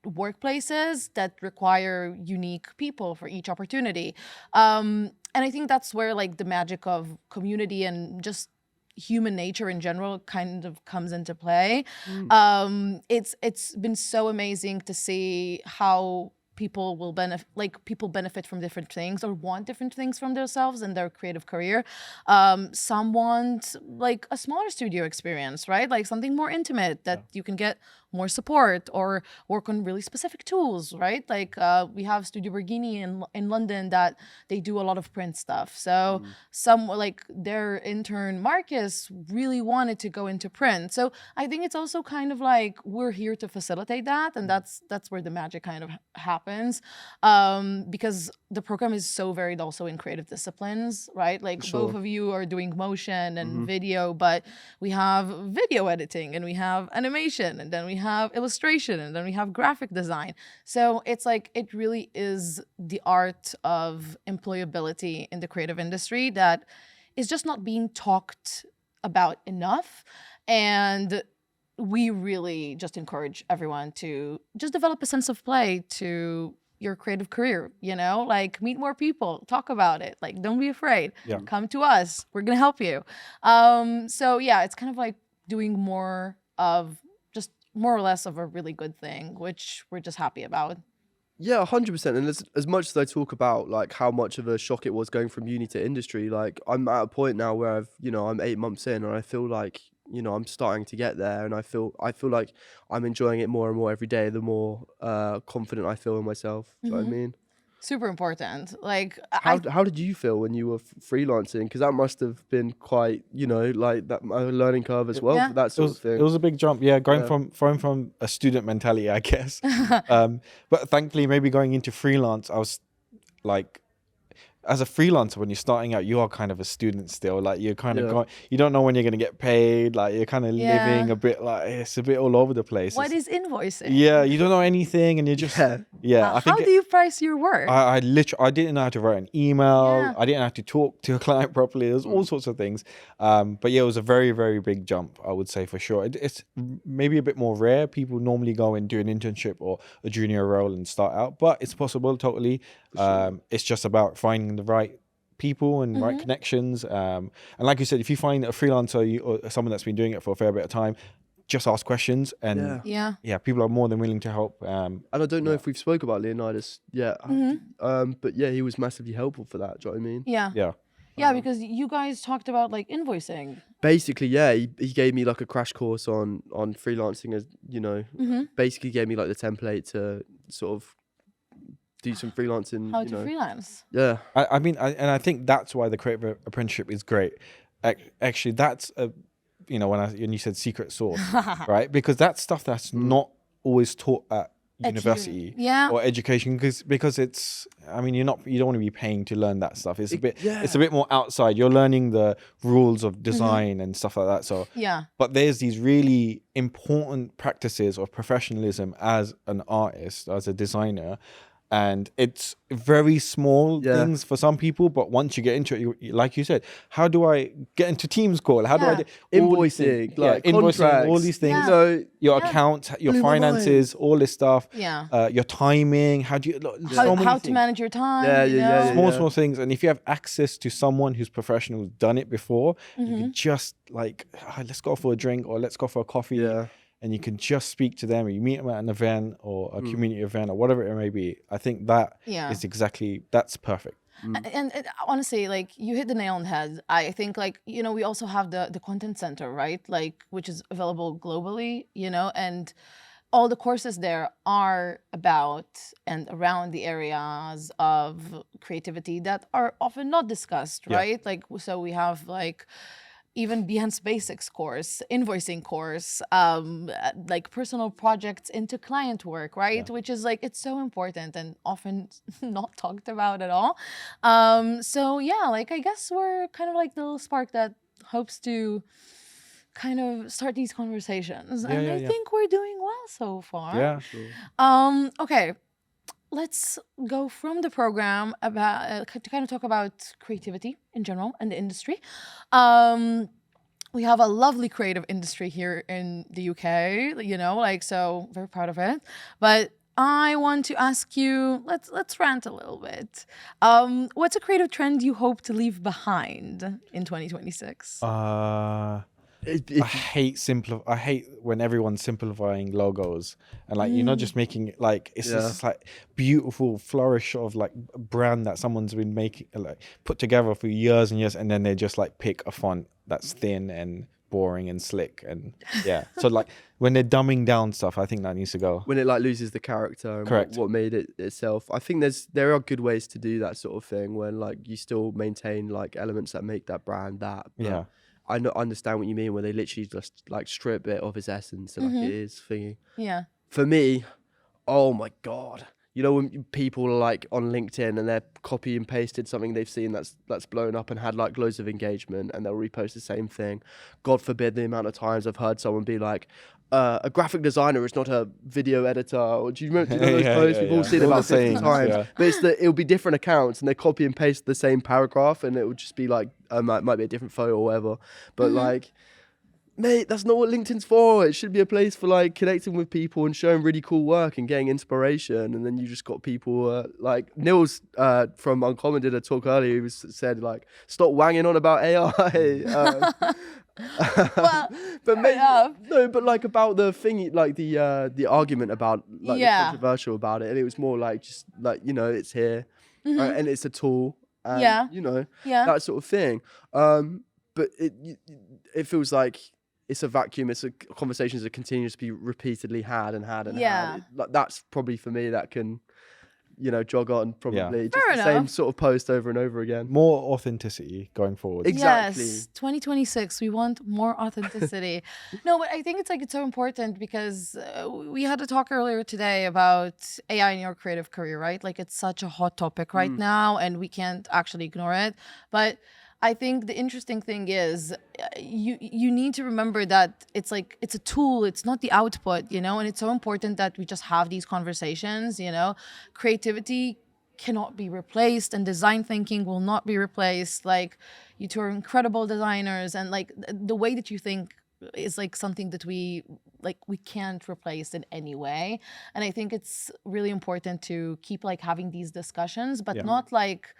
workplaces that require unique people for each opportunity. And I think that's where like the magic of community and just human nature in general kind of comes into play. It's been so amazing to see how people will benefit from different things, or want different things from themselves and their creative career. Some want like a smaller studio experience, right? Like something more intimate that you can get more support or work on really specific tools, right? Like we have Studio Bergini in London that they do a lot of print stuff. So some, like their intern Marcus, really wanted to go into print. So I think it's also kind of like we're here to facilitate that, and that's where the magic kind of happens, because the program is so varied also in creative disciplines, right? Like both of you are doing motion and video, but we have video editing, and we have animation, and then we have illustration, and then we have graphic design. So it's like, it really is the art of employability in the creative industry that is just not being talked about enough. And we really just encourage everyone to just develop a sense of play to your creative career, you know, like meet more people, talk about it, like don't be afraid, come to us, we're gonna help you. So yeah, it's kind of like doing more or less of a really good thing, which we're just happy about. Yeah, 100%. And as much as I talk about like how much of a shock it was going from uni to industry, like I'm at a point now where I'm 8 months in, and I feel like, I'm starting to get there, and I feel like I'm enjoying it more and more every day, the more confident I feel in myself. Do you know what I mean? Super important. Like How did you feel when you were freelancing? Because that must have been quite, like that a learning curve as well Yeah. for that sort of thing. It was a big jump, yeah. Going Yeah. from a student mentality, I guess. But thankfully, maybe going into freelance, I was like, as a freelancer, when you're starting out, you are kind of a student still. Like you're kind of Yeah. going, you don't know when you're going to get paid. Like you're kind of Yeah. living a bit like it's a bit all over the place. what It's- is invoicing? yeah, you don't know anything, and you're just Yeah. I How think do you price your work? I literally I didn't know how to write an email. Yeah. I didn't know how to talk to a client properly. There's all sorts of things. But yeah, it was a very, very big jump, I would say, for sure. It's maybe a bit more rare. People normally go and do an internship or a junior role and start out, but it's possible totally. It's just about finding the right people and right connections. And like you said, if you find a freelancer or someone that's been doing it for a fair bit of time, just ask questions, and Yeah. people are more than willing to help. And I don't know if we've spoke about Leonidas yet, but yeah, he was massively helpful for that. Do you know what I mean? Yeah. Yeah. Yeah, because you guys talked about like invoicing. Basically, yeah, he gave me like a crash course on freelancing, as basically gave me like the template to sort of do some freelancing. How to freelance. Yeah, I mean, I think that's why the creative apprenticeship is great. Actually, that's a, when you said secret sauce, right? Because that's stuff that's not always taught at university Yeah. or education, because it's, I mean, you don't want to be paying to learn that stuff. It's a bit it's a bit more outside. You're learning the rules of design and stuff like that. So Yeah. but there's these really important practices of professionalism as an artist, as a designer. And it's very small things for some people, but once you get into it, like you said, how do I get into Teams call? How do I do all these things? invoicing, like invoicing, all contracts, these things? Yeah. So Your account, your Blew my mind. finances, all this stuff. Yeah. Your timing. How do you? So How, many how to things. manage your time. Yeah, you yeah, know? yeah, Small, small things. And if you have access to someone who's professional, who's done it before, you can just like, let's go for a drink or let's go for a coffee. Yeah. And you can just speak to them, or you meet them at an event or a community event or whatever it may be. I think that is that's perfect. And honestly, like you hit the nail on the head. I think like, we also have the content center, right? Like, which is available globally, and all the courses there are about and around the areas of creativity that are often not discussed, right? Like, so we have like even Behance Basics course, invoicing course, like personal projects into client work, right? Which is like, it's so important and often not talked about at all. So yeah, like I guess we're kind of like the little spark that hopes to kind of start these conversations. And I think we're doing well so far. Yeah. Okay. Let's go from the program about to kind of talk about creativity in general and the industry. We have a lovely creative industry here in the UK, so very proud of it. But I want to ask you, let's rant a little bit. What's a creative trend you hope to leave behind in 2026? I hate when everyone's simplifying logos and like you're not just making it like it's just like beautiful flourish of like a brand that someone's been making, like put together for years and years, and then they just like pick a font that's thin and boring and slick and so like when they're dumbing down stuff, I think that needs to go. When it like loses the character and Correct. what made it itself. I think there are good ways to do that sort of thing when like you still maintain like elements that make that brand that. But I understand what you mean when they literally just like strip it of its essence and like it is thingy. Yeah. For me, oh my God. When people are like on LinkedIn and they're copy and pasted something they've seen that's blown up and had like loads of engagement, and they'll repost the same thing. God forbid the amount of times I've heard someone be like, a graphic designer is not a video editor. Or do you remember those posts? We've all seen All about the 50 sayings, times. But it'll be different accounts and they copy and paste the same paragraph, and it will just be like, might be a different photo or whatever. But like, mate, that's not what LinkedIn's for. It should be a place for like connecting with people and showing really cool work and getting inspiration. And then you just got people like Nils from Uncommon did a talk earlier. He said like, stop wanging on about AI. Well, but fair enough. no, but like about the thing, like the argument about like the Yeah. controversial about it, and it was more like just like it's here, and it's a tool, and Yeah. Yeah. that sort of thing. But it feels like it's a vacuum. It's a conversations that continue to be repeatedly had and had and Yeah. had. Like that's probably for me that can, jog on probably just Fair the same enough. sort of post over and over again. More authenticity going forward. Exactly. Yes, 2026. We want more authenticity. No, but I think it's so important because we had a talk earlier today about AI in your creative career, right? Like it's such a hot topic right now, and we can't actually ignore it. But I think the interesting thing is you need to remember that it's a tool, it's not the output, and it's so important that we just have these conversations, Creativity cannot be replaced and design thinking will not be replaced. Like you two are incredible designers, and like the way that you think is like something that we can't replace in any way. And I think it's really important to keep like having these discussions, but not like,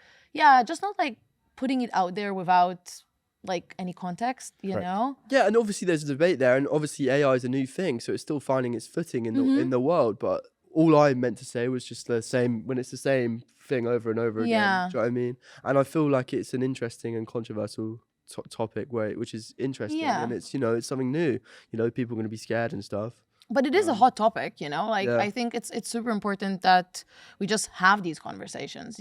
just not like putting it out there without like any context, you know? Yeah, and obviously there's a debate there, and obviously AI is a new thing, so it's still finding its footing in the world. But all I meant to say was just the same when it's the same thing over and over again. Yeah. Do you know what I mean? And I feel like it's an interesting and controversial topic which is interesting, and it's it's something new. People are going to be scared and stuff. But it is a hot topic, Like Yeah. I think it's super important that we just have these conversations,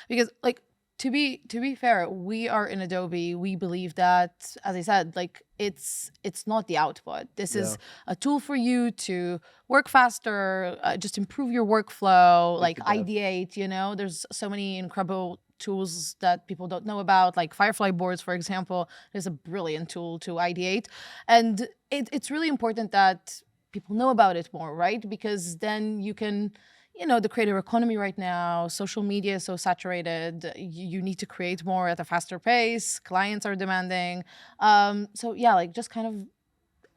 Because like to be fair, we are in Adobe. We believe that, as I said, like it's not the output. This is a tool for you to work faster, just improve your workflow, like ideate. There's so many incredible tools that people don't know about, like Firefly boards, for example. Is a brilliant tool to ideate, and it's really important that people know about it more, right? Because then you can. The creator economy right now, social media is so saturated. You need to create more at a faster pace. Clients are demanding. So yeah, like just kind of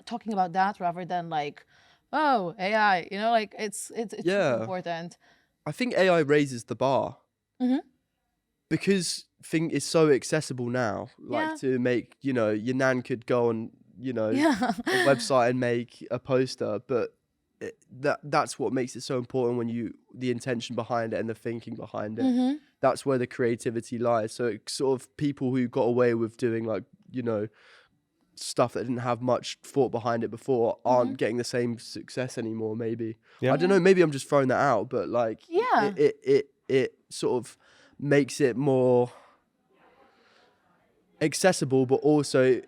talking about that rather than like, oh, AI. Like it's super important. I think AI raises the bar because thing is so accessible now. Like to make your nan could go on a website and make a poster, but that's what makes it so important when the intention behind it and the thinking behind it. That's where the creativity lies. So it's sort of people who got away with doing like stuff that didn't have much thought behind it before aren't getting the same success anymore. Maybe I don't know. Maybe I'm just throwing that out, but like it sort of makes it more accessible, but also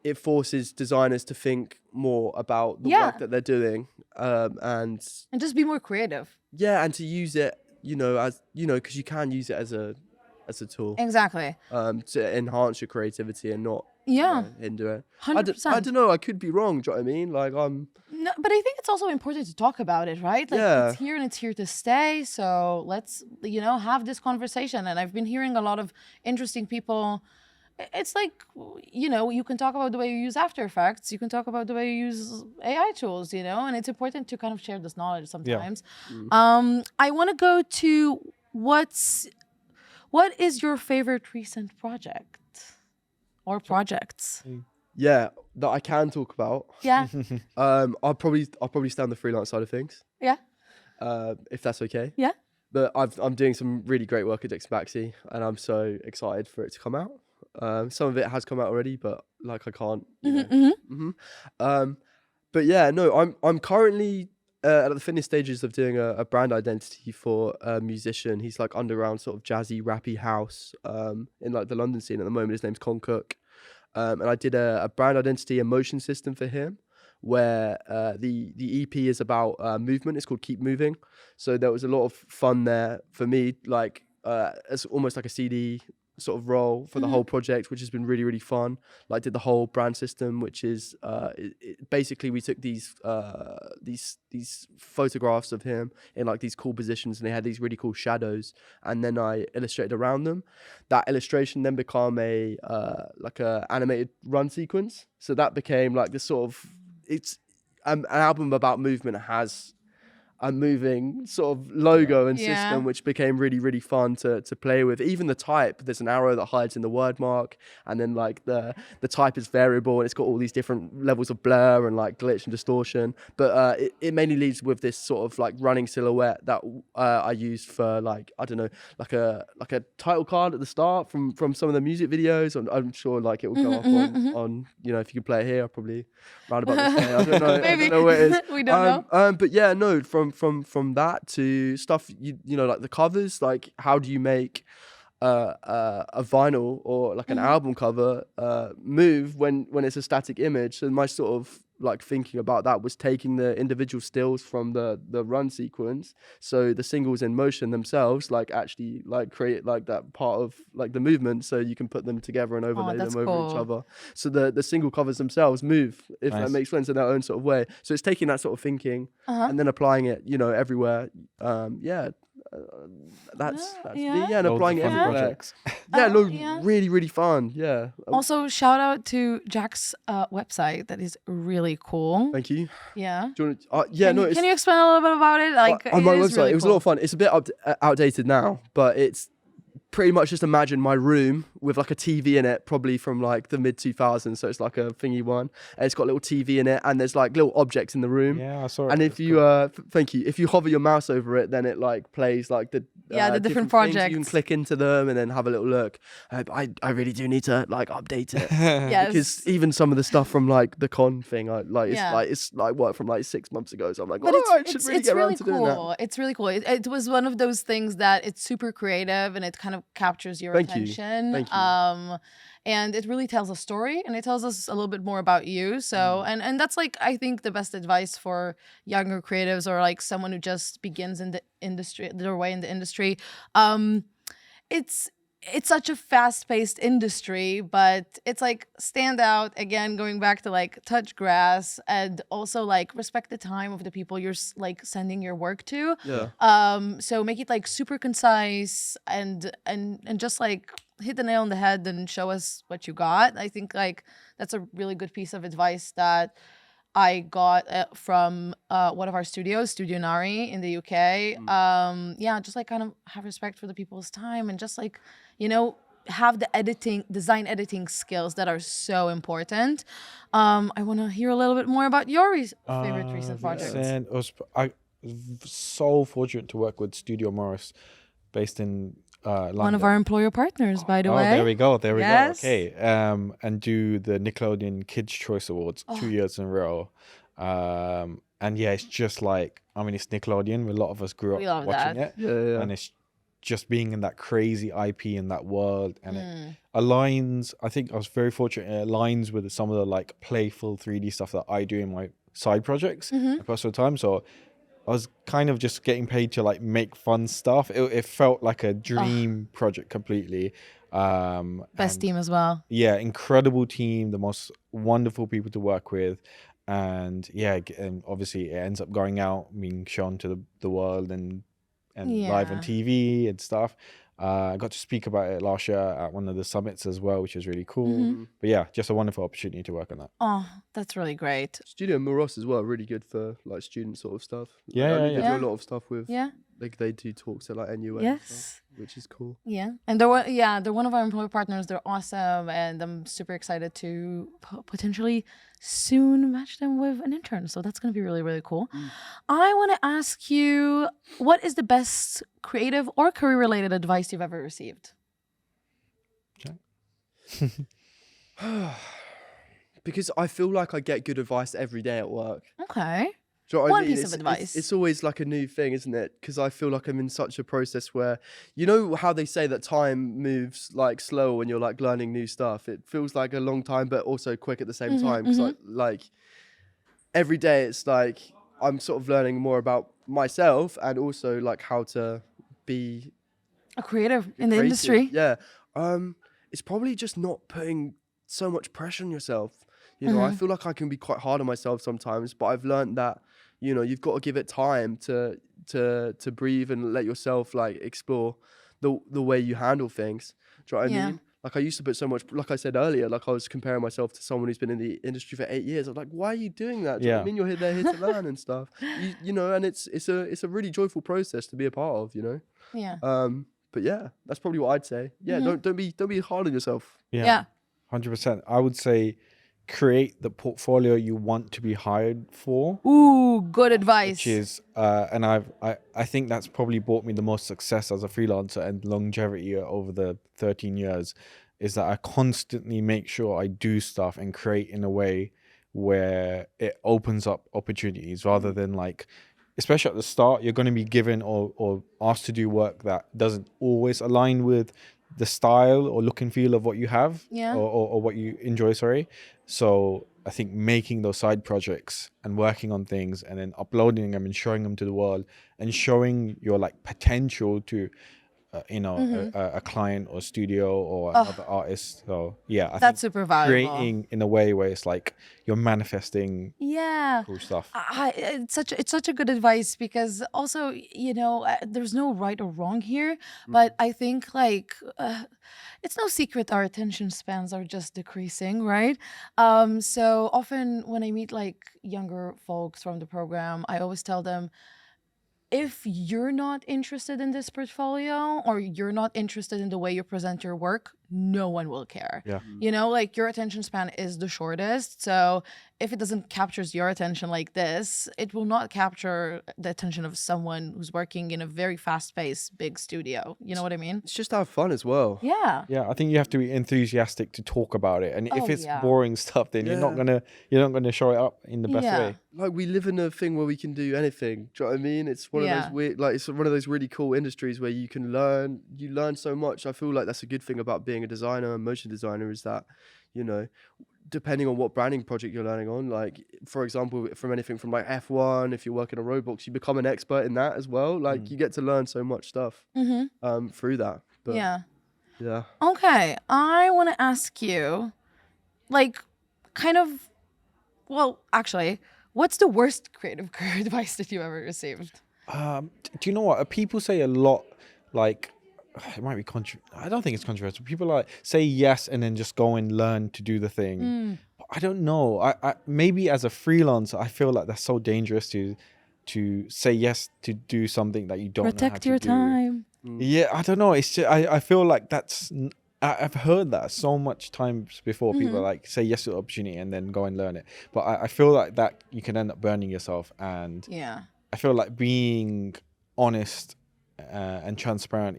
it forces designers to think more about the work that they're doing, and just be more creative. Yeah, and to use it, as because you can use it as a tool. Exactly. To enhance your creativity and not hinder it. 100%. I don't know. I could be wrong. Do you know what I mean? Like No, but I think it's also important to talk about it, right? Like it's here and it's here to stay. So let's have this conversation. And I've been hearing a lot of interesting people. It's like, you can talk about the way you use After Effects. You can talk about the way you use AI tools, and it's important to kind of share this knowledge sometimes. I want to go to what is your favorite recent project or projects? Yeah, that I can talk about. Yeah. I'll probably stay on the freelance side of things. Yeah. If that's okay. Yeah. But I'm doing some really great work at DixonBaxi, and I'm so excited for it to come out. Some of it has come out already, but like I can't. But yeah, no, I'm currently at the finished stages of doing a brand identity for a musician. He's like underground sort of jazzy, rappy house in like the London scene at the moment. His name's Con Cook, and I did a brand identity and motion system for him, where the EP is about movement. It's called Keep Moving. So there was a lot of fun there for me, like it's almost like a CD sort of role for the whole project, which has been really, really fun. Like did the whole brand system, which is basically we took these photographs of him in like these cool positions, and they had these really cool shadows, and then I illustrated around them. That illustration then became a like a animated run sequence. So that became like this sort of an album about movement has a moving sort of logo and system, which became really, really fun to play with. Even the type, there's an arrow that hides in the word mark, and then like the type is variable, and it's got all these different levels of blur and like glitch and distortion. But it mainly leads with this sort of like running silhouette that I used for like, I don't know, like a title card at the start from some of the music videos. I'm sure like it will go up on you know, if you could play it here, I'll probably round about this day. I don't know. Maybe. I don't know what it is. We don't know. But yeah, no, from that to stuff you know, like the covers, like how do you make a vinyl or like an album cover move when it's a static image? And my sort of like thinking about that was taking the individual stills from the run sequence, so the singles in motion themselves like actually like create like that part of like the movement, so you can put them together and overlay them over each other, so the single covers themselves move, if that makes sense, in their own sort of way. So it's taking that sort of thinking and then applying it, you know, everywhere. That's me, and applying it everywhere. Really, really fun. Also, shout out to Jack's website. That is really cool. Thank you. Yeah. Do you want to, can you explain a little bit about it? Like on my website, really it was a lot of fun. It's a bit outdated now, but it's pretty much just imagine my room with like a TV in it, probably from like the mid 2000s. So it's like a thingy one, and it's got a little TV in it, and there's like little objects in the room. Yeah, I saw it. And if you thank you, if you hover your mouse over it, then it like plays like the different projects. Things. You can click into them and then have a little look. I really do need to like update it. Yes. Because even some of the stuff from like the con thing, it's like what, from like 6 months ago. So I'm like, but I should really get around to doing that. It's really cool. It was one of those things that it's super creative and it kind of captures your attention. Thank you. And it really tells a story, and it tells us a little bit more about you. So, and that's like, I think the best advice for younger creatives or like someone who just begins in the industry, their way in the industry. It's such a fast-paced industry, but it's like stand out, again, going back to like touch grass, and also like respect the time of the people you're like sending your work to. So make it like super concise and just like hit the nail on the head and show us what you got. I think like that's a really good piece of advice that I got from one of our studios, Studio Nari in the UK. Just like kind of have respect for the people's time and just like, you know, have the design editing skills that are so important. I want to hear a little bit more about your favorite recent projects. I was so fortunate to work with Studio Morris, based in London. One of our employer partners, by the way. There we go. Yes. Okay. And do the Nickelodeon Kids' Choice Awards 2 years in a row. And yeah, it's just like, I mean, it's Nickelodeon. A lot of us grew up watching it. Yeah. And it's just being in that crazy IP in that world. And it aligns, I think I was very fortunate, it aligns with some of the like playful 3D stuff that I do in my side projects at personal time. So I was kind of just getting paid to like make fun stuff. It felt like a dream project completely. Best team as well. Yeah, incredible team, the most wonderful people to work with. And yeah, and obviously it ends up going out, being shown to the world and live on TV and stuff. I got to speak about it last year at one of the summits as well, which was really cool. But yeah, just a wonderful opportunity to work on that. Oh, that's really great. Studio Moros as well, really good for like student sort of stuff. Yeah. They do a lot of stuff with. Yeah. Like they do talks at like NUA. Yes. Which is cool. Yeah, and they're one of our employer partners. They're awesome, and I'm super excited to potentially soon match them with an intern. So that's gonna be really, really cool. I want to ask you, what is the best creative or career-related advice you've ever received? Okay. Because I feel like I get good advice every day at work. Okay. Do you know what I One mean? piece of advice. It's always like a new thing, isn't it? Because I feel like I'm in such a process where, you know how they say that time moves like slow when you're like learning new stuff. It feels like a long time, but also quick at the same time. Because like every day, it's like I'm sort of learning more about myself and also like how to be A creative in the industry. Yeah. It's probably just not putting so much pressure on yourself. You know, I feel like I can be quite hard on myself sometimes, but I've learned that, you know, you've got to give it time to breathe and let yourself like explore the way you handle things. Do you know what I Yeah. mean? Like I used to put so much, like I said earlier, like I was comparing myself to someone who's been in the industry for 8 years. I was like, why are you doing that? Do you know what I Yeah. mean? They're here to learn and stuff. You know, and it's a really joyful process to be a part of, you know? Yeah. But yeah, that's probably what I'd say. Yeah, don't be hard on yourself. Yeah. 100%. I would say create the portfolio you want to be hired for, Ooh, good advice. which is and I think that's probably brought me the most success as a freelancer and longevity over the 13 years, is that I constantly make sure I do stuff and create in a way where it opens up opportunities, rather than like, especially at the start, you're going to be given or asked to do work that doesn't always align with the style or look and feel of what you have, Yeah. or what you enjoy, sorry. So I think making those side projects and working on things and then uploading them and showing them to the world and showing your like potential to a client or studio or another artist. So yeah, I That's think super valuable. creating in a way where it's like you're manifesting Yeah. cool stuff. It's such a good advice, because also, you know, there's no right or wrong here, but I think like it's no secret our attention spans are just decreasing, right? So often when I meet like younger folks from the program, I always tell them, if you're not interested in this portfolio, or you're not interested in the way you present your work, no one will care. Yeah. You know, like your attention span is the shortest. So if it doesn't captures your attention like this, it will not capture the attention of someone who's working in a very fast-paced big studio. You know what I mean? It's just to have fun as well. Yeah. Yeah, I think you have to be enthusiastic to talk about it, and if Oh, it's yeah. boring stuff, then you're not gonna show it up in the best Yeah. way. Like we live in a thing where we can do anything. Do you know what I mean? It's one of Yeah. those weird, like it's one of those really cool industries where you learn so much. I feel like that's a good thing about being a designer, a motion designer, is that, you know, depending on what branding project you're learning on, like for example, from anything from like F1, if you're working on roadblocks, you become an expert in that as well. Like you get to learn so much stuff through that. But Yeah. yeah. Okay. I want to ask you, like, kind of, well, actually, what's the worst creative career advice that you ever received? Do you know what? People say a lot, like, it might be I don't think it's controversial. People like say yes and then just go and learn to do the thing. But I don't know. I maybe as a freelancer, I feel like that's so dangerous to say yes to do something that you don't know how Protect to your do. time. Yeah, I don't know. It's just, I feel like I've heard that so much times before. People like say yes to the opportunity and then go and learn it. But I feel like that you can end up burning yourself. And Yeah. I feel like being honest and transparent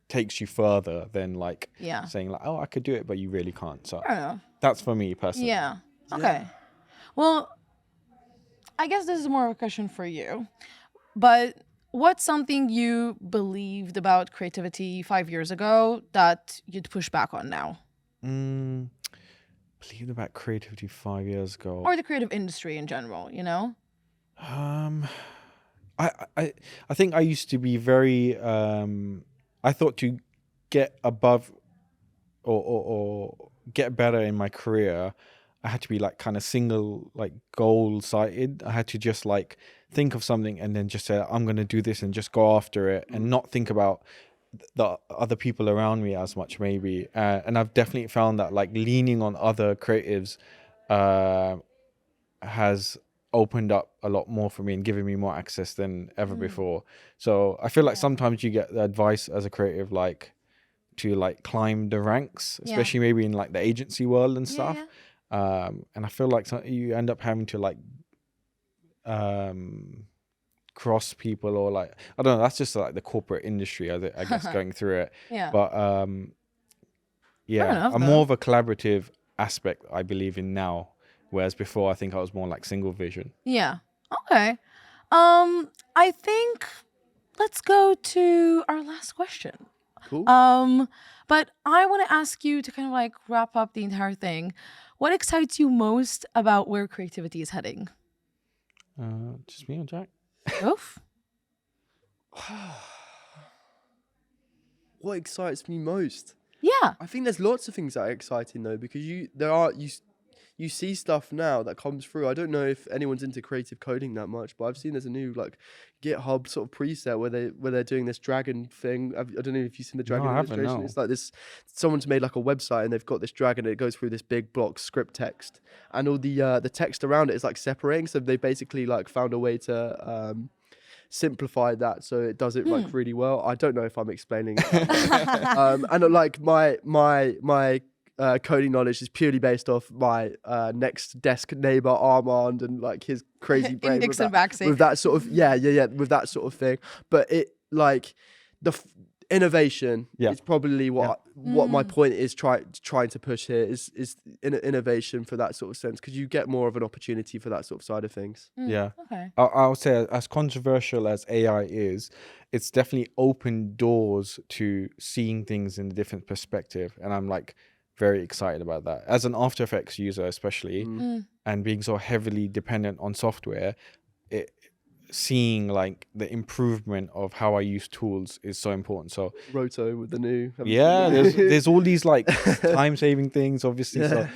takes you further than like Yeah. saying like, oh, I could do it, but you really can't. So I don't know. that's for me personally. Yeah. Okay. Well, I guess this is more of a question for you. But what's something you believed about creativity 5 years ago that you'd push back on now? Believed about creativity 5 years ago. Or the creative industry in general, you know? I think I used to be very I thought to get above or get better in my career, I had to be like kind of single, like goal sighted. I had to just like think of something and then just say, I'm going to do this and just go after it and not think about the other people around me as much, maybe. And I've definitely found that like leaning on other creatives has opened up a lot more for me and given me more access than ever before. So I feel like sometimes you get the advice as a creative, like to like climb the ranks, especially maybe in like the agency world and stuff. And I feel like you end up having to like cross people, or like, I don't know, that's just like the corporate industry, I guess, going through it. But enough, I'm though. more of a collaborative aspect I believe in now, whereas before I think I was more like single vision. Yeah. Okay. I think let's go to our last question. Cool. But I want to ask you to kind of like wrap up the entire thing. What excites you most about where creativity is heading? Just me or Jack? Oof. what excites me most? Yeah. I think there's lots of things that are exciting though, because you see stuff now that comes through. I don't know if anyone's into creative coding that much, but I've seen there's a new like GitHub sort of preset where they're doing this dragon thing. I don't know if you've seen the dragon I haven't, illustration. no. It's like this. Someone's made like a website and they've got this dragon and it goes through this big block script text, and all the text around it is like separating. So they basically like found a way to simplify that so it does it like really well. I don't know if I'm explaining it. And like my coding knowledge is purely based off my next desk neighbor Armand and like his crazy brain In DixonBaxi. with that sort of with that sort of thing. But it like the innovation is probably what my point is trying to push here is innovation for that sort of sense, because you get more of an opportunity for that sort of side of things. Yeah. Okay. I would say as controversial as AI is, it's definitely opened doors to seeing things in a different perspective, and I'm like very excited about that as an After Effects user, especially, and being so heavily dependent on software. Seeing like the improvement of how I use tools is so important. So Roto with the new there's all these like time-saving things, obviously. So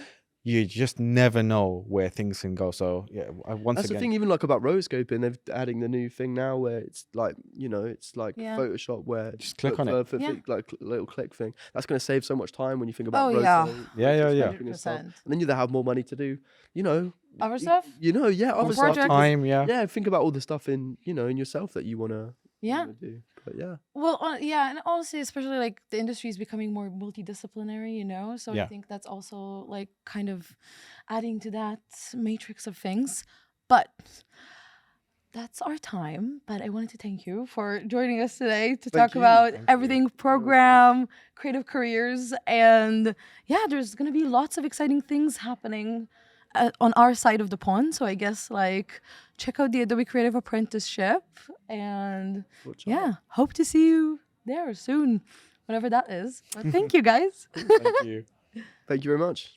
you just never know where things can go. So yeah, that's the thing. Even like about rotoscoping, they're adding the new thing now where it's like it's like Photoshop where just click on it, like little click thing. That's going to save so much time when you think about roto. Yeah. And stuff. And then you have more money to do other stuff. Other projects. stuff. Time, Think about all the stuff in in yourself that you want to do. But Well, and honestly, especially like the industry is becoming more multidisciplinary, so I think that's also like kind of adding to that matrix of things. But that's our time. But I wanted to thank you for joining us today to talk about everything program, creative careers, and there's gonna be lots of exciting things happening on our side of the pond. So I guess like check out the Adobe Creative Apprenticeship, and hope to see you there soon, whatever that is. But thank you guys. Thank you. Thank you very much.